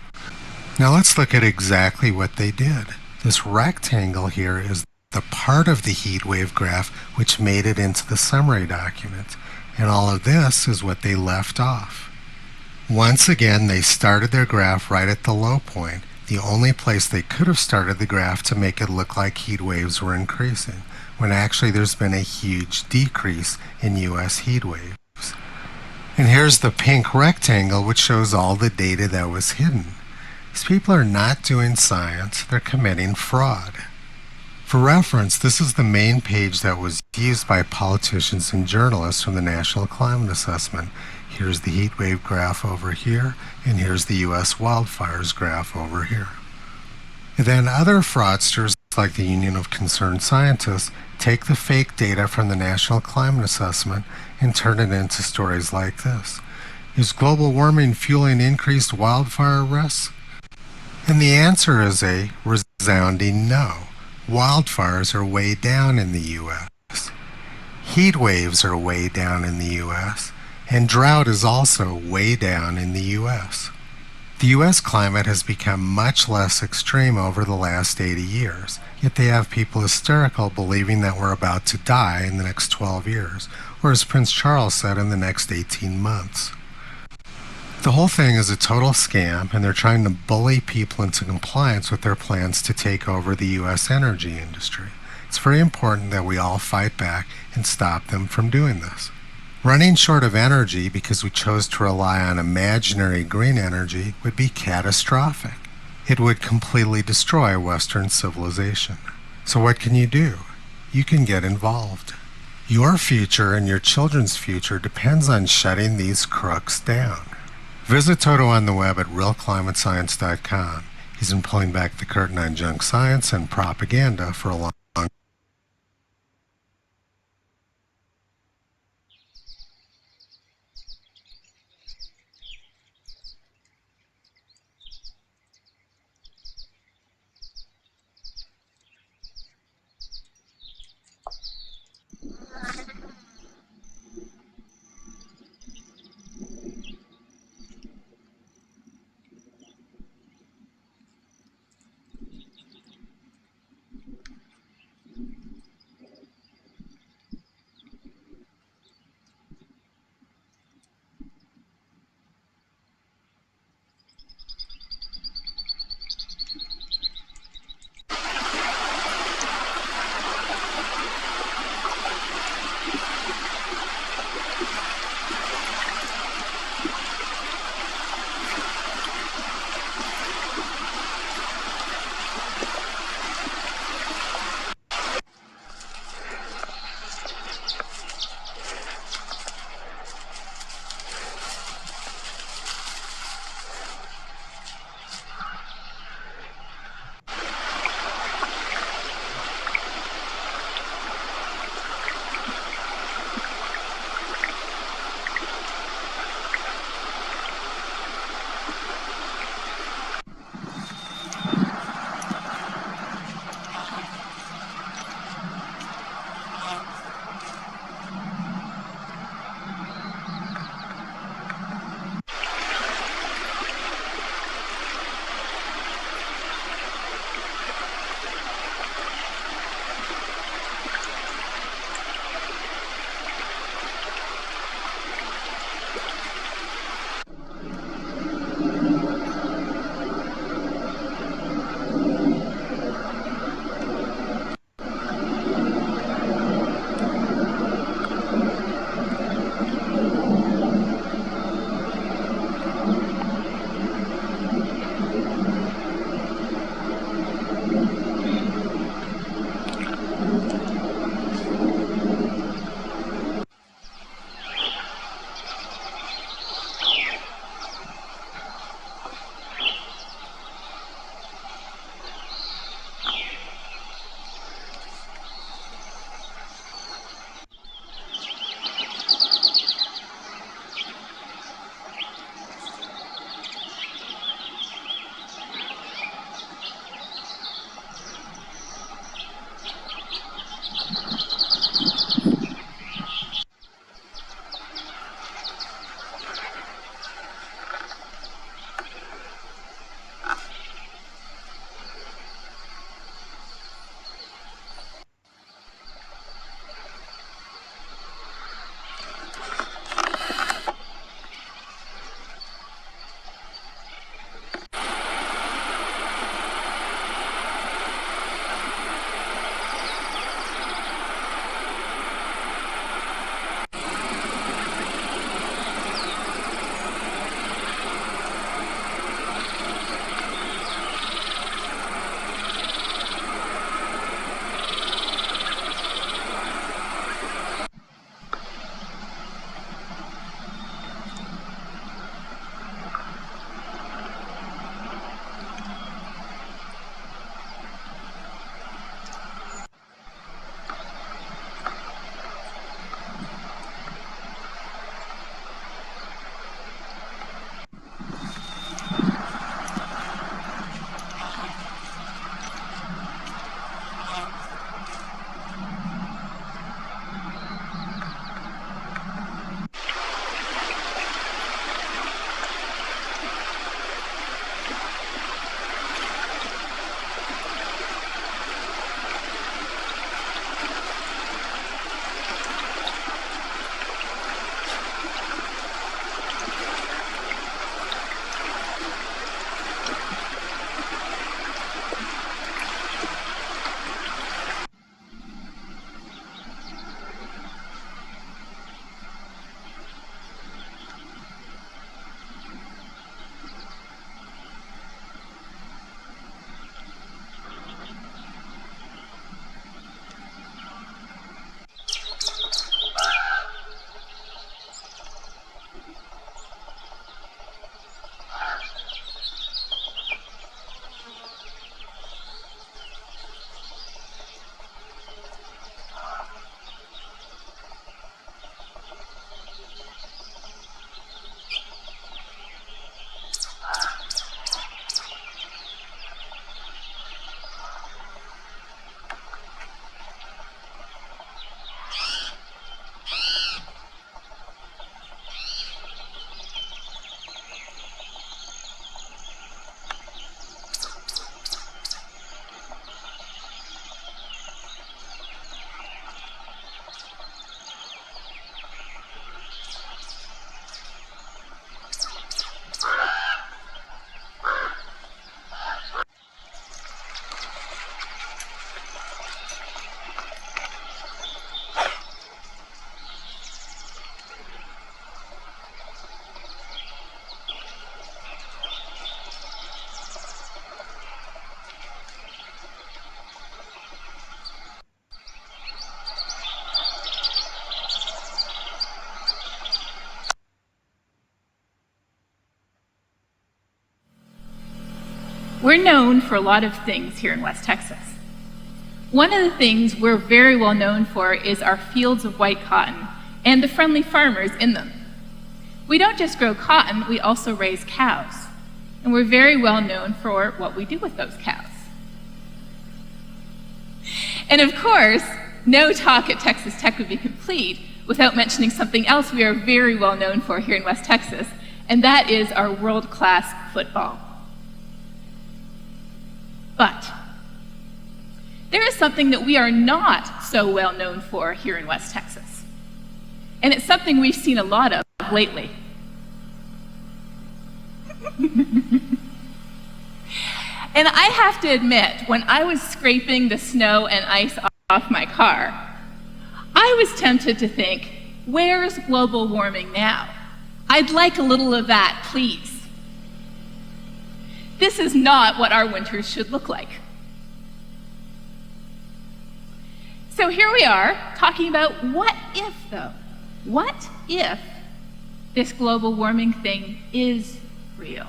Now let's look at exactly what they did. This rectangle here is the part of the heatwave graph which made it into the summary document, and all of this is what they left off. Once again, they started their graph right at the low point. the only place they could have started the graph to make it look like heat waves were increasing, when actually there's been a huge decrease in U.S. heat waves. And here's the pink rectangle, which shows all the data that was hidden. These people are not doing science, they're committing fraud. For reference, this is the main page that was used by politicians and journalists from the National Climate Assessment. Here's the heat wave graph over here, and here's the U.S. wildfires graph over here. And then other fraudsters, like the Union of Concerned Scientists, take the fake data from the National Climate Assessment and turn it into stories like this. Is global warming fueling increased wildfire risks? And the answer is a resounding no. Wildfires are way down in the U.S. Heat waves are way down in the U.S. And drought is also way down in the U.S. The U.S. climate has become much less extreme over the last 80 years, yet they have people hysterical believing that we're about to die in the next 12 years, or as Prince Charles said, in the next 18 months. The whole thing is a total scam, and they're trying to bully people into compliance with their plans to take over the U.S. energy industry. It's very important that we all fight back and stop them from doing this. Running short of energy because we chose to rely on imaginary green energy would be catastrophic. It would completely destroy Western civilization. So what can you do? You can get involved. Your future and your children's future depends on shutting these crooks down. Visit Toto on the web at realclimatescience.com. He's been pulling back the curtain on junk science and propaganda for a long time. We're known for a lot of things here in West Texas. One of the things we're very well known for is our fields of white cotton and the friendly farmers in them. We don't just grow cotton, we also raise cows. And we're very well known for what we do with those cows. And of course, no talk at Texas Tech would be complete without mentioning something else we are very well known for here in West Texas, and that is our world-class football. But there is something that we are not so well known for here in West Texas. And it's something we've seen a lot of lately. And I have to admit, when I was scraping the snow and ice off my car, I was tempted to think, where's global warming now? I'd like a little of that, please. This is not what our winters should look like. So here we are, talking about what if, though? What if this global warming thing is real?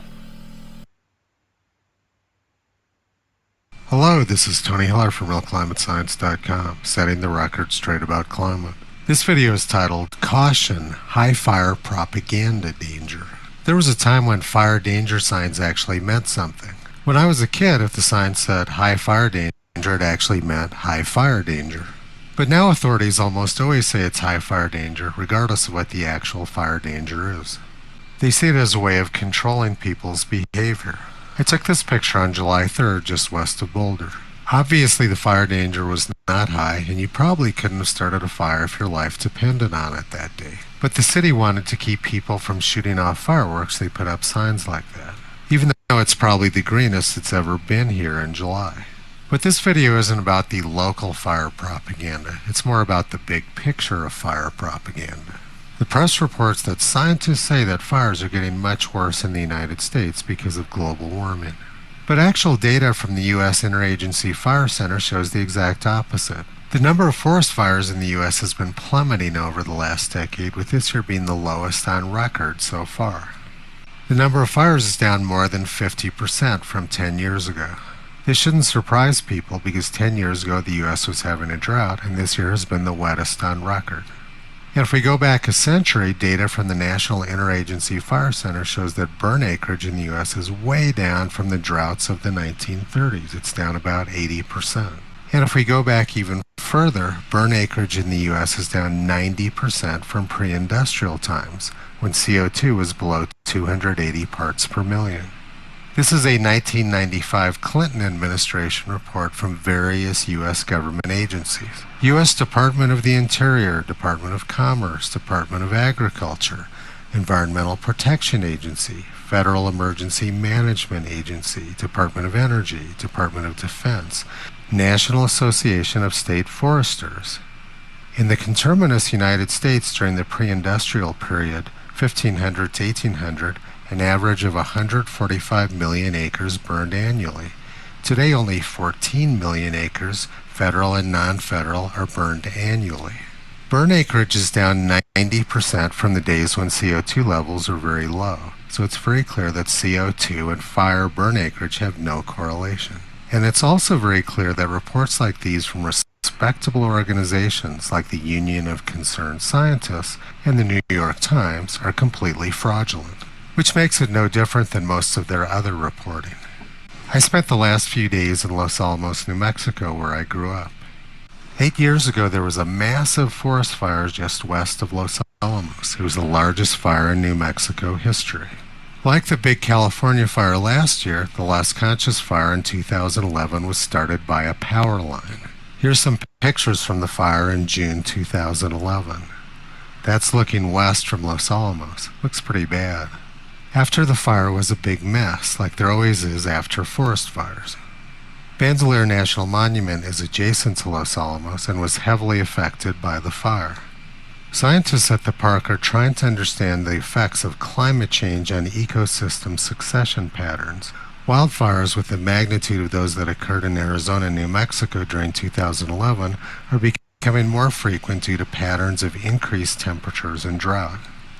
Hello, this is Tony Hiller from RealClimateScience.com, setting the record straight about climate. This video is titled, Caution, High Fire Propaganda Danger. There was a time when fire danger signs actually meant something. When I was a kid, if the sign said high fire danger, it actually meant high fire danger. But now authorities almost always say it's high fire danger, regardless of what the actual fire danger is. They see it as a way of controlling people's behavior. I took this picture on July 3rd, just west of Boulder. Obviously the fire danger was not high, and you probably couldn't have started a fire if your life depended on it that day. But the city wanted to keep people from shooting off fireworks. They put up signs like that, even though it's probably the greenest it's ever been here in July. But this video isn't about the local fire propaganda. It's more about the big picture of fire propaganda. The press reports that scientists say that fires are getting much worse in the United States because of global warming. But actual data from the U.S. Interagency Fire Center shows the exact opposite. The number of forest fires in the U.S. has been plummeting over the last decade, with this year being the lowest on record so far. The number of fires is down more than 50% from 10 years ago. This shouldn't surprise people because 10 years ago the U.S. was having a drought, and this year has been the wettest on record. And if we go back a century, data from the National Interagency Fire Center shows that burn acreage in the U.S. is way down from the droughts of the 1930s. It's down about 80%. And if we go back even further, burn acreage in the U.S. is down 90% from pre-industrial times, when CO2 was below 280 parts per million. This is a 1995 Clinton administration report from various U.S. government agencies. U.S. Department of the Interior, Department of Commerce, Department of Agriculture, Environmental Protection Agency, Federal Emergency Management Agency, Department of Energy, Department of Defense, National Association of State Foresters. In the conterminous United States during the pre-industrial period, 1500 to 1800, an average of 145 million acres burned annually. Today, only 14 million acres, federal and non-federal, are burned annually. Burn acreage is down 90% from the days when CO2 levels are very low, so it's very clear that CO2 and fire burn acreage have no correlation. And it's also very clear that reports like these from respectable organizations like the Union of Concerned Scientists and the New York Times are completely fraudulent, which makes it no different than most of their other reporting. I spent the last few days in Los Alamos, New Mexico, where I grew up. 8 years ago, there was a massive forest fire just west of Los Alamos. It was the largest fire in New Mexico history. Like the big California fire last year, the Las Conchas fire in 2011 was started by a power line. Here's some pictures from the fire in June 2011. That's looking west from Los Alamos. Looks pretty bad. After the fire was a big mess, like there always is after forest fires. Bandelier National Monument is adjacent to Los Alamos and was heavily affected by the fire. Scientists at the park are trying to understand the effects of climate change on ecosystem succession patterns. Wildfires with the magnitude of those that occurred in Arizona and New Mexico during 2011 are becoming more frequent due to patterns of increased temperatures and drought.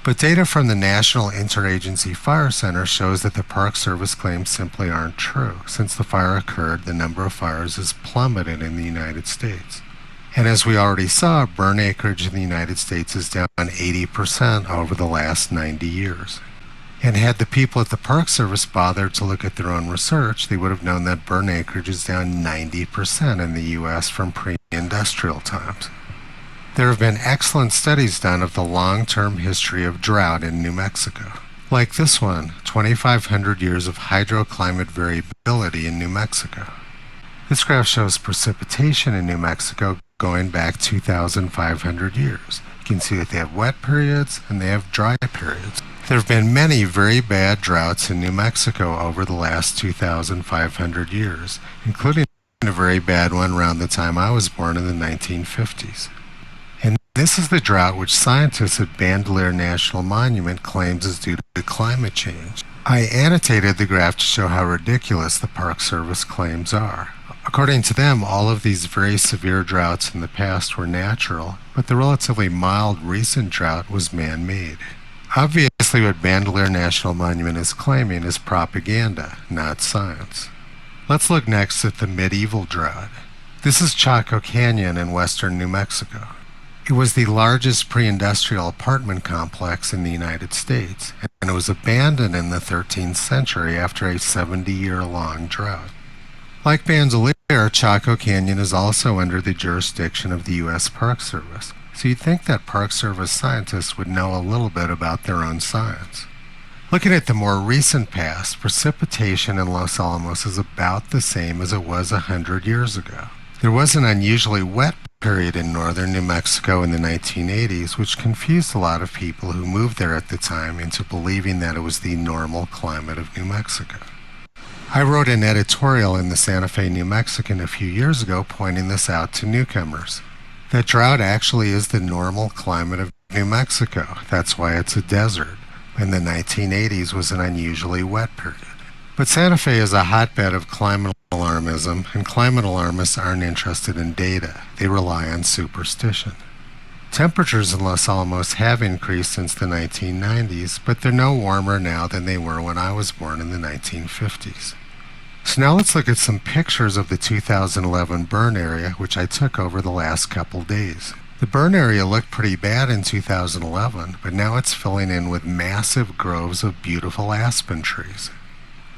But data from the National Interagency Fire Center shows that the Park Service claims simply aren't true. Since the fire occurred, the number of fires has plummeted in the United States. And as we already saw, burn acreage in the United States is down 80% over the last 90 years. And had the people at the Park Service bothered to look at their own research, they would have known that burn acreage is down 90% in the U.S. from pre-industrial times. There have been excellent studies done of the long-term history of drought in New Mexico. Like this one, 2,500 years of hydroclimate variability in New Mexico. This graph shows precipitation in New Mexico going back 2,500 years. You can see that they have wet periods and they have dry periods. There have been many very bad droughts in New Mexico over the last 2,500 years, including a very bad one around the time I was born in the 1950s. And this is the drought which scientists at Bandelier National Monument claims is due to climate change. I annotated the graph to show how ridiculous the Park Service claims are. According to them, all of these very severe droughts in the past were natural, but the relatively mild recent drought was man-made. Obviously, what Bandelier National Monument is claiming is propaganda, not science. Let's look next at the medieval drought. This is Chaco Canyon in western New Mexico. It was the largest pre-industrial apartment complex in the United States, and it was abandoned in the 13th century after a 70-year-long drought. Like Bandelier, Chaco Canyon is also under the jurisdiction of the U.S. Park Service, so you'd think that Park Service scientists would know a little bit about their own science. Looking at the more recent past, precipitation in Los Alamos is about the same as it was 100 years ago. There was an unusually wet period in northern New Mexico in the 1980s, which confused a lot of people who moved there at the time into believing that it was the normal climate of New Mexico. I wrote an editorial in the Santa Fe New Mexican a few years ago pointing this out to newcomers. That drought actually is the normal climate of New Mexico. That's why it's a desert. And the 1980s was an unusually wet period. But Santa Fe is a hotbed of climate alarmism, and climate alarmists aren't interested in data. They rely on superstition. Temperatures in Los Alamos have increased since the 1990s, but they're no warmer now than they were when I was born in the 1950s. So now let's look at some pictures of the 2011 burn area, which I took over the last couple days. The burn area looked pretty bad in 2011, but now it's filling in with massive groves of beautiful aspen trees.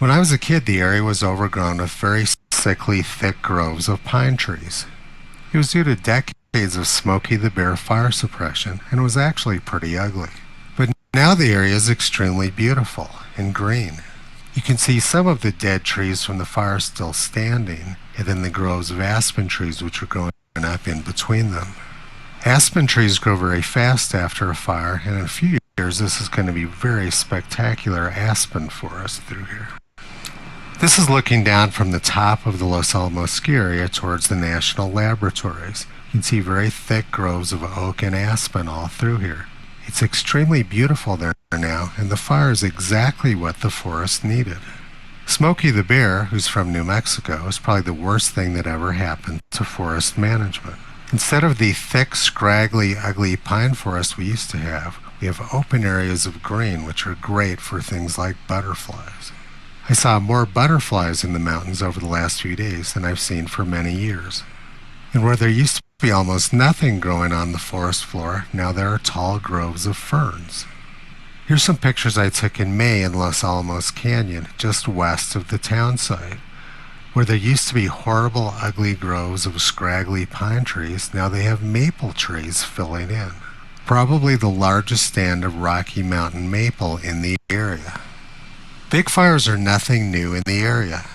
When I was a kid, the area was overgrown with very sickly, thick groves of pine trees. It was due to decades of Smokey the Bear fire suppression, and was actually pretty ugly. But now the area is extremely beautiful and green. You can see some of the dead trees from the fire still standing, and then the groves of aspen trees which are growing up in between them. Aspen trees grow very fast after a fire, and in a few years this is going to be very spectacular aspen forest through here. This is looking down from the top of the Los Alamos ski area towards the national laboratories. You can see very thick groves of oak and aspen all through here. It's extremely beautiful there now, and the fire is exactly what the forest needed. Smokey the Bear, who's from New Mexico, is probably the worst thing that ever happened to forest management. Instead of the thick, scraggly, ugly pine forest we used to have, we have open areas of green, which are great for things like butterflies. I saw more butterflies in the mountains over the last few days than I've seen for many years. And where there used to be almost nothing growing on the forest floor, now there are tall groves of ferns. Here's some pictures I took in May in Los Alamos Canyon, just west of the town site. Where there used to be horrible, ugly groves of scraggly pine trees, now they have maple trees filling in. Probably the largest stand of Rocky Mountain maple in the area. Big fires are nothing new in the area.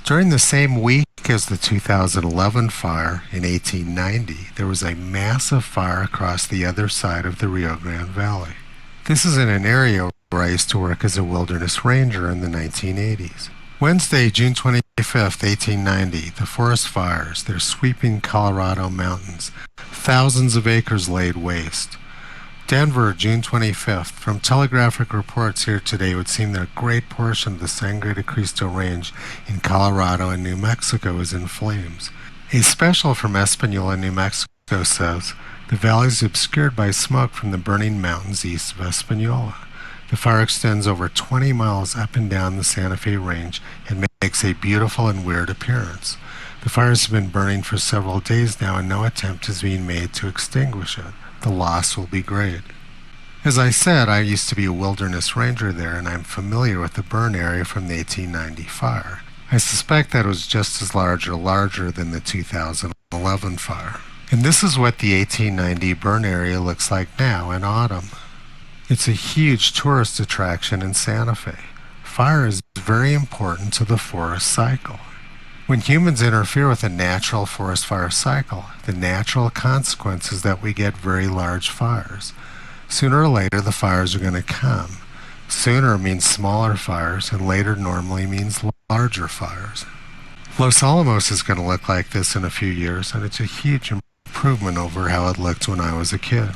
During the same week as the 2011 fire in 1890, there was a massive fire across the other side of the Rio Grande Valley. This is in an area where I used to work as a wilderness ranger in the 1980s. Wednesday, June 25th, 1890, the forest fires, they're sweeping Colorado mountains. Thousands of acres laid waste. Denver, June 25th. From telegraphic reports here today, it would seem that a great portion of the Sangre de Cristo Range in Colorado and New Mexico is in flames. A special from Espanola, New Mexico says The valley is obscured by smoke from the burning mountains east of Espanola. The fire extends over 20 miles up and down the Santa Fe Range and makes a beautiful and weird appearance. The fires have been burning for several days now, and no attempt is being made to extinguish it. The loss will be great. As I said, I used to be a wilderness ranger there, and I'm familiar with the burn area from the 1890 fire. I suspect that it was just as large or larger than the 2011 fire. And this is what the 1890 burn area looks like now in autumn. It's a huge tourist attraction in Santa Fe. Fire is very important to the forest cycle. When humans interfere with a natural forest fire cycle, the natural consequence is that we get very large fires. Sooner or later, the fires are going to come. Sooner means smaller fires, and later normally means larger fires. Los Alamos is going to look like this in a few years, and it's a huge improvement over how it looked when I was a kid.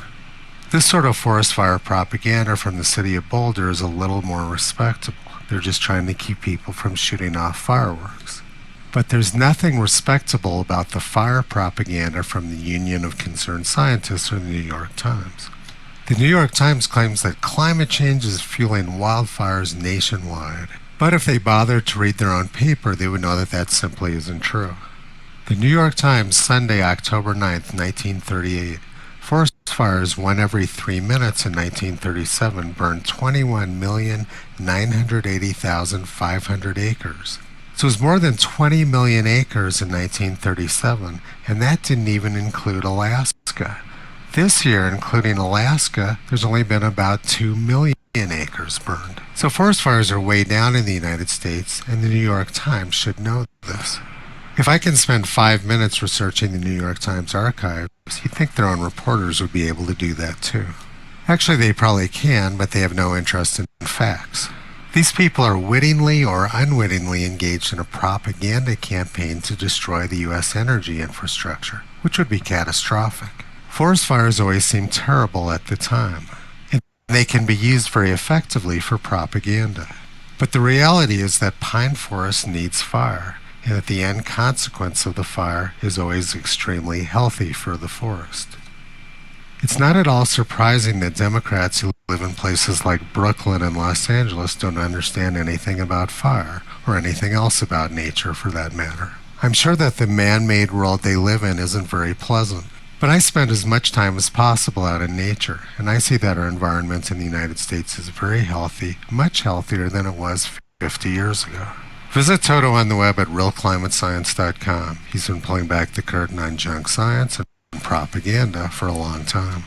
This sort of forest fire propaganda from the city of Boulder is a little more respectable. They're just trying to keep people from shooting off fireworks. But there's nothing respectable about the fire propaganda from the Union of Concerned Scientists or the New York Times. The New York Times claims that climate change is fueling wildfires nationwide. But if they bothered to read their own paper, they would know that that simply isn't true. The New York Times, Sunday, October 9th, 1938. Forest fires, one every 3 minutes in 1937, burned 21,980,500 acres. So it was more than 20 million acres in 1937, and that didn't even include Alaska. This year, including Alaska, there's only been about 2 million acres burned. So forest fires are way down in the United States, and the New York Times should know this. If I can spend 5 minutes researching the New York Times archives, you'd think their own reporters would be able to do that too. Actually, they probably can, but they have no interest in facts. These people are wittingly or unwittingly engaged in a propaganda campaign to destroy the U.S. energy infrastructure, which would be catastrophic. Forest fires always seem terrible at the time, and they can be used very effectively for propaganda. But the reality is that pine forest needs fire, and that the end consequence of the fire is always extremely healthy for the forest. It's not at all surprising that Democrats who live in places like Brooklyn and Los Angeles don't understand anything about fire, or anything else about nature for that matter. I'm sure that the man-made world they live in isn't very pleasant, but I spend as much time as possible out in nature, and I see that our environment in the United States is very healthy, much healthier than it was 50 years ago. Visit Toto on the web at realclimatescience.com. He's been pulling back the curtain on junk science and propaganda for a long time.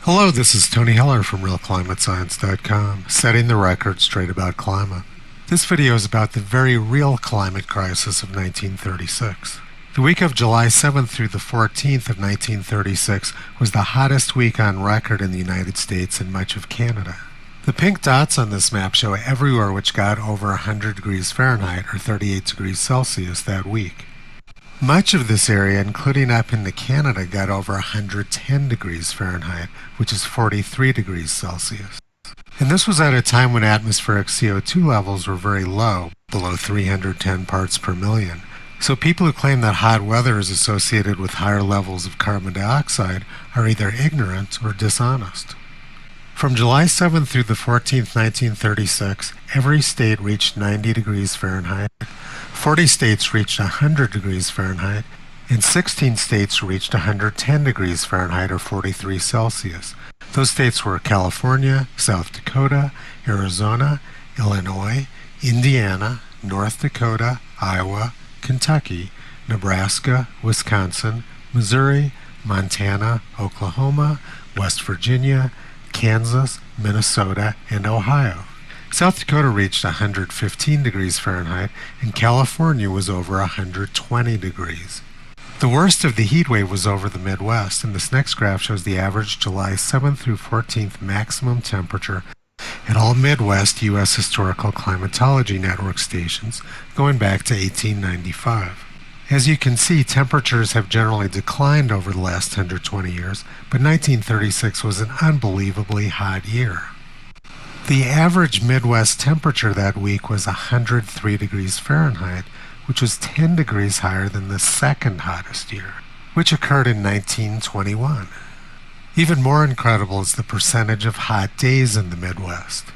Hello, this is Tony Heller from RealClimateScience.com, setting the record straight about climate. This video is about the very real climate crisis of 1936. The week of July 7th through the 14th of 1936 was the hottest week on record in the United States and much of Canada. The pink dots on this map show everywhere which got over 100 degrees Fahrenheit or 38 degrees Celsius that week. Much of this area, including up into Canada, got over 110 degrees Fahrenheit, which is 43 degrees Celsius. And this was at a time when atmospheric CO2 levels were very low, below 310 parts per million. So people who claim that hot weather is associated with higher levels of carbon dioxide are either ignorant or dishonest. From July 7th through the 14th, 1936, every state reached 90 degrees Fahrenheit, 40 states reached 100 degrees Fahrenheit, and 16 states reached 110 degrees Fahrenheit or 43 Celsius. Those states were California, South Dakota, Arizona, Illinois, Indiana, North Dakota, Iowa, Kentucky, Nebraska, Wisconsin, Missouri, Montana, Oklahoma, West Virginia, Kansas, Minnesota, and Ohio. South Dakota reached 115 degrees Fahrenheit, and California was over 120 degrees. The worst of the heat wave was over the Midwest, and this next graph shows the average July 7th through 14th maximum temperature at all Midwest U.S. Historical Climatology Network stations going back to 1895. As you can see, temperatures have generally declined over the last 120 years, but 1936 was an unbelievably hot year. The average Midwest temperature that week was 103 degrees Fahrenheit, which was 10 degrees higher than the second hottest year, which occurred in 1921. Even more incredible is the percentage of hot days in the Midwest.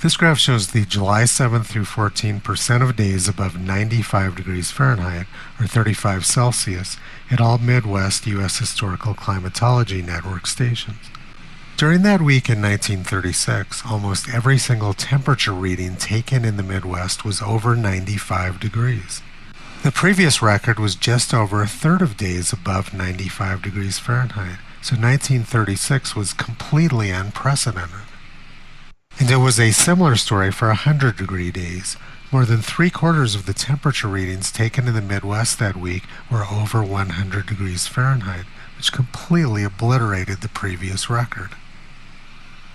This graph shows the July 7th through 14% of days above 95 degrees Fahrenheit, or 35 Celsius, at all Midwest U.S. Historical Climatology Network stations. During that week in 1936, almost every single temperature reading taken in the Midwest was over 95 degrees. The previous record was just over a third of days above 95 degrees Fahrenheit, so 1936 was completely unprecedented. And it was a similar story for 100-degree days. More than 3/4 of the temperature readings taken in the Midwest that week were over 100 degrees Fahrenheit, which completely obliterated the previous record.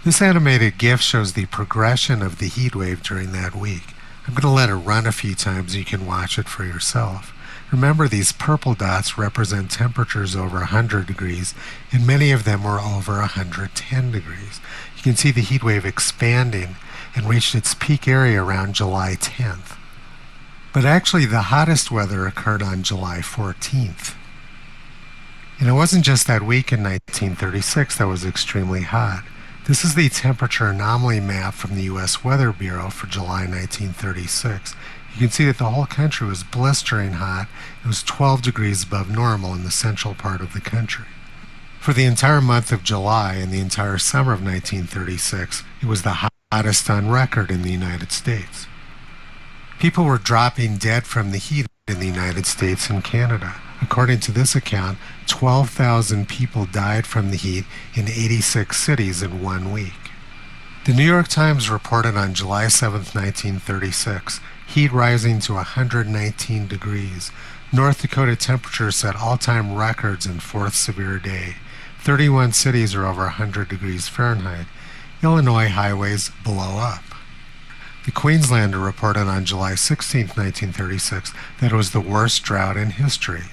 This animated GIF shows the progression of the heat wave during that week. I'm going to let it run a few times so you can watch it for yourself. Remember, these purple dots represent temperatures over 100 degrees, and many of them were over 110 degrees. You can see the heat wave expanding and reached its peak area around July 10th. But actually, the hottest weather occurred on July 14th. And it wasn't just that week in 1936 that was extremely hot. This is the temperature anomaly map from the U.S. Weather Bureau for July 1936. You can see that the whole country was blistering hot. It was 12 degrees above normal in the central part of the country. For the entire month of July and the entire summer of 1936, it was the hottest on record in the United States. People were dropping dead from the heat in the United States and Canada. According to this account, 12,000 people died from the heat in 86 cities in 1 week. The New York Times reported on July 7, 1936, heat rising to 119 degrees. North Dakota temperatures set all-time records in fourth severe day. 31 cities are over 100 degrees Fahrenheit. Illinois highways blow up. The Queenslander reported on July 16, 1936, that it was the worst drought in history.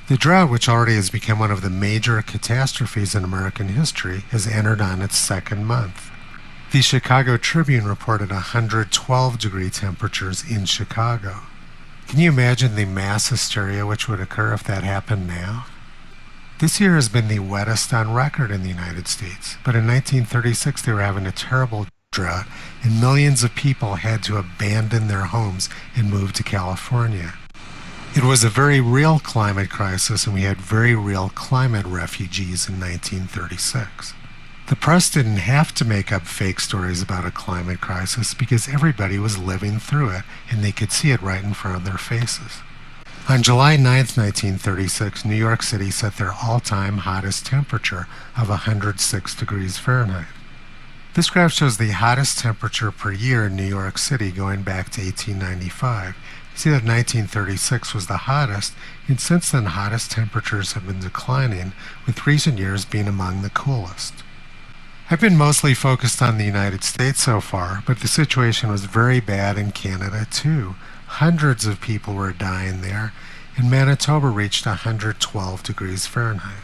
The drought, which already has become one of the major catastrophes in American history, has entered on its second month. The Chicago Tribune reported 112-degree temperatures in Chicago. Can you imagine the mass hysteria which would occur if that happened now? This year has been the wettest on record in the United States, but in 1936 they were having a terrible drought, and millions of people had to abandon their homes and move to California. It was a very real climate crisis, and we had very real climate refugees in 1936. The press didn't have to make up fake stories about a climate crisis because everybody was living through it, and they could see it right in front of their faces. On July 9, 1936, New York City set their all-time hottest temperature of 106 degrees Fahrenheit. This graph shows the hottest temperature per year in New York City going back to 1895. You see that 1936 was the hottest, and since then hottest temperatures have been declining, with recent years being among the coolest. I've been mostly focused on the United States so far, but the situation was very bad in Canada too. Hundreds of people were dying there, and Manitoba reached 112 degrees Fahrenheit.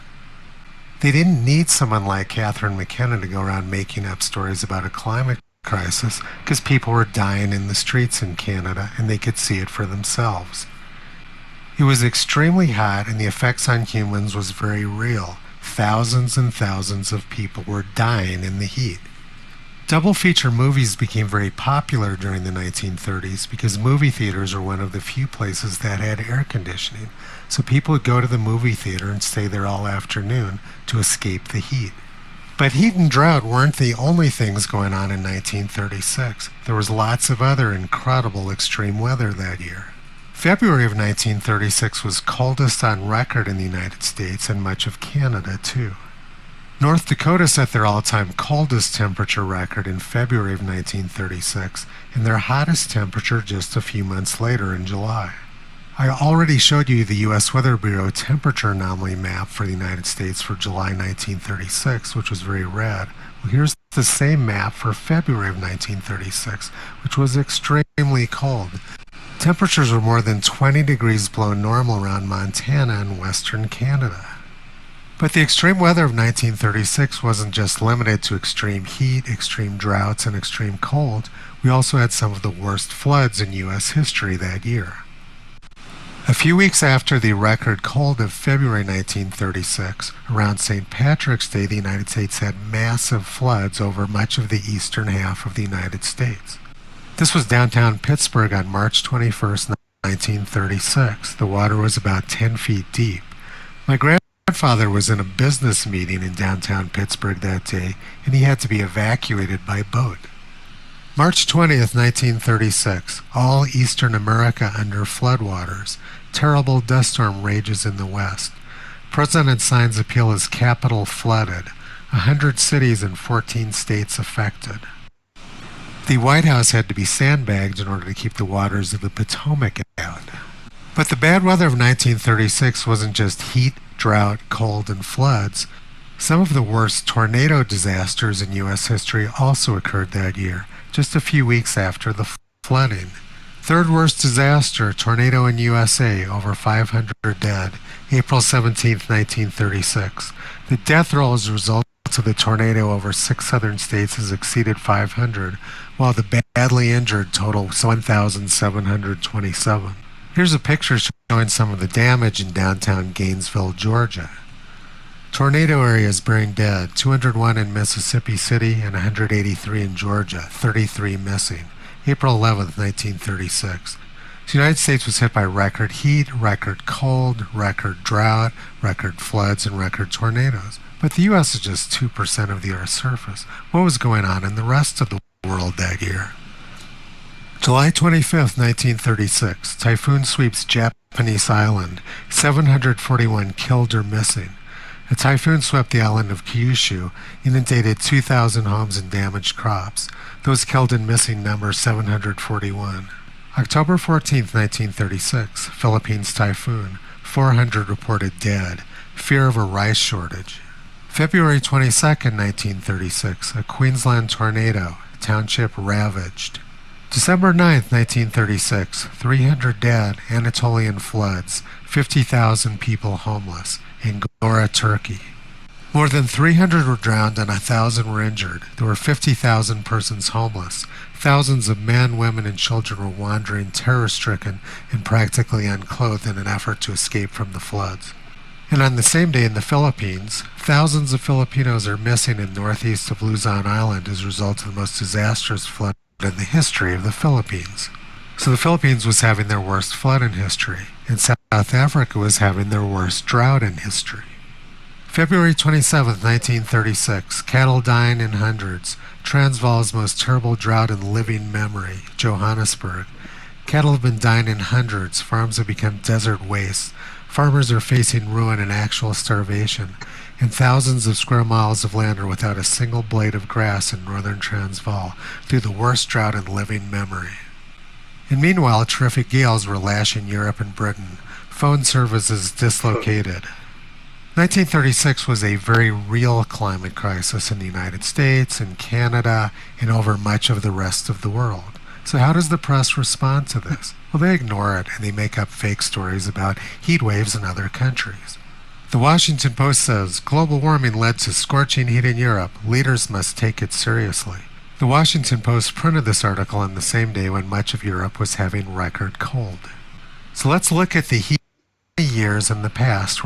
They didn't need someone like Catherine McKenna to go around making up stories about a climate crisis, because people were dying in the streets in Canada and they could see it for themselves. It was extremely hot, and the effects on humans was very real. Thousands and thousands of people were dying in the heat. Double feature movies became very popular during the 1930s because movie theaters were one of the few places that had air conditioning, so people would go to the movie theater and stay there all afternoon to escape the heat. But heat and drought weren't the only things going on in 1936. There was lots of other incredible extreme weather that year. February of 1936 was coldest on record in the United States and much of Canada too. North Dakota set their all-time coldest temperature record in February of 1936 and their hottest temperature just a few months later in July. I already showed you the U.S. Weather Bureau temperature anomaly map for the United States for July 1936, which was very red. Well, here's the same map for February of 1936, which was extremely cold. Temperatures were more than 20 degrees below normal around Montana and western Canada. But the extreme weather of 1936 wasn't just limited to extreme heat, extreme droughts, and extreme cold. We also had some of the worst floods in U.S. history that year. A few weeks after the record cold of February 1936, around St. Patrick's Day, the United States had massive floods over much of the eastern half of the United States. This was downtown Pittsburgh on March 21st, 1936. The water was about 10 feet deep. My grandfather was in a business meeting in downtown Pittsburgh that day, and he had to be evacuated by boat. March 20th, 1936, all eastern America under floodwaters. Terrible dust storm rages in the west. President signs appeal as capital flooded. 100 cities and 14 states affected. The White House had to be sandbagged in order to keep the waters of the Potomac out. But the bad weather of 1936 wasn't just heat, drought, cold, and floods. Some of the worst tornado disasters in U.S. history also occurred that year, just a few weeks after the flooding. Third worst disaster, tornado in USA, over 500 dead, April 17, 1936. The death roll as a result of the tornado over 6 southern states has exceeded 500, while the badly injured total 1,727. Here's a picture showing some of the damage in downtown Gainesville, Georgia. Tornado areas bearing dead, 201 in Mississippi City and 183 in Georgia, 33 missing. April 11, 1936. The United States was hit by record heat, record cold, record drought, record floods, and record tornadoes. But the U.S. is just 2% of the Earth's surface. What was going on in the rest of the world that year? July 25, 1936. Typhoon sweeps Japanese island. 741 killed or missing. A typhoon swept the island of Kyushu, inundated 2,000 homes and damaged crops. Those killed and missing number 741. October 14, 1936. Philippines typhoon. 400 reported dead. Fear of a rice shortage. February 22, 1936. A Queensland tornado. Township ravaged. December 9, 1936. 300 dead. Anatolian floods. 50,000 people homeless. Angora, Turkey. More than 300 were drowned and 1,000 were injured. There were 50,000 persons homeless. Thousands of men, women, and children were wandering terror-stricken and practically unclothed in an effort to escape from the floods. And on the same day in the Philippines, thousands of Filipinos are missing in northeast of Luzon Island as a result of the most disastrous flood in the history of the Philippines. So the Philippines was having their worst flood in history, and South Africa was having their worst drought in history. February 27, 1936, cattle dying in hundreds, Transvaal's most terrible drought in living memory, Johannesburg. Cattle have been dying in hundreds, farms have become desert wastes, farmers are facing ruin and actual starvation, and thousands of square miles of land are without a single blade of grass in northern Transvaal through the worst drought in living memory. And meanwhile, terrific gales were lashing Europe and Britain, phone services dislocated. 1936 was a very real climate crisis in the United States, in Canada, and over much of the rest of the world. So how does the press respond to this? Well, they ignore it and they make up fake stories about heat waves in other countries. The Washington Post says, global warming led to scorching heat in Europe. Leaders must take it seriously. The Washington Post printed this article on the same day when much of Europe was having record cold. So let's look at the heat years in the past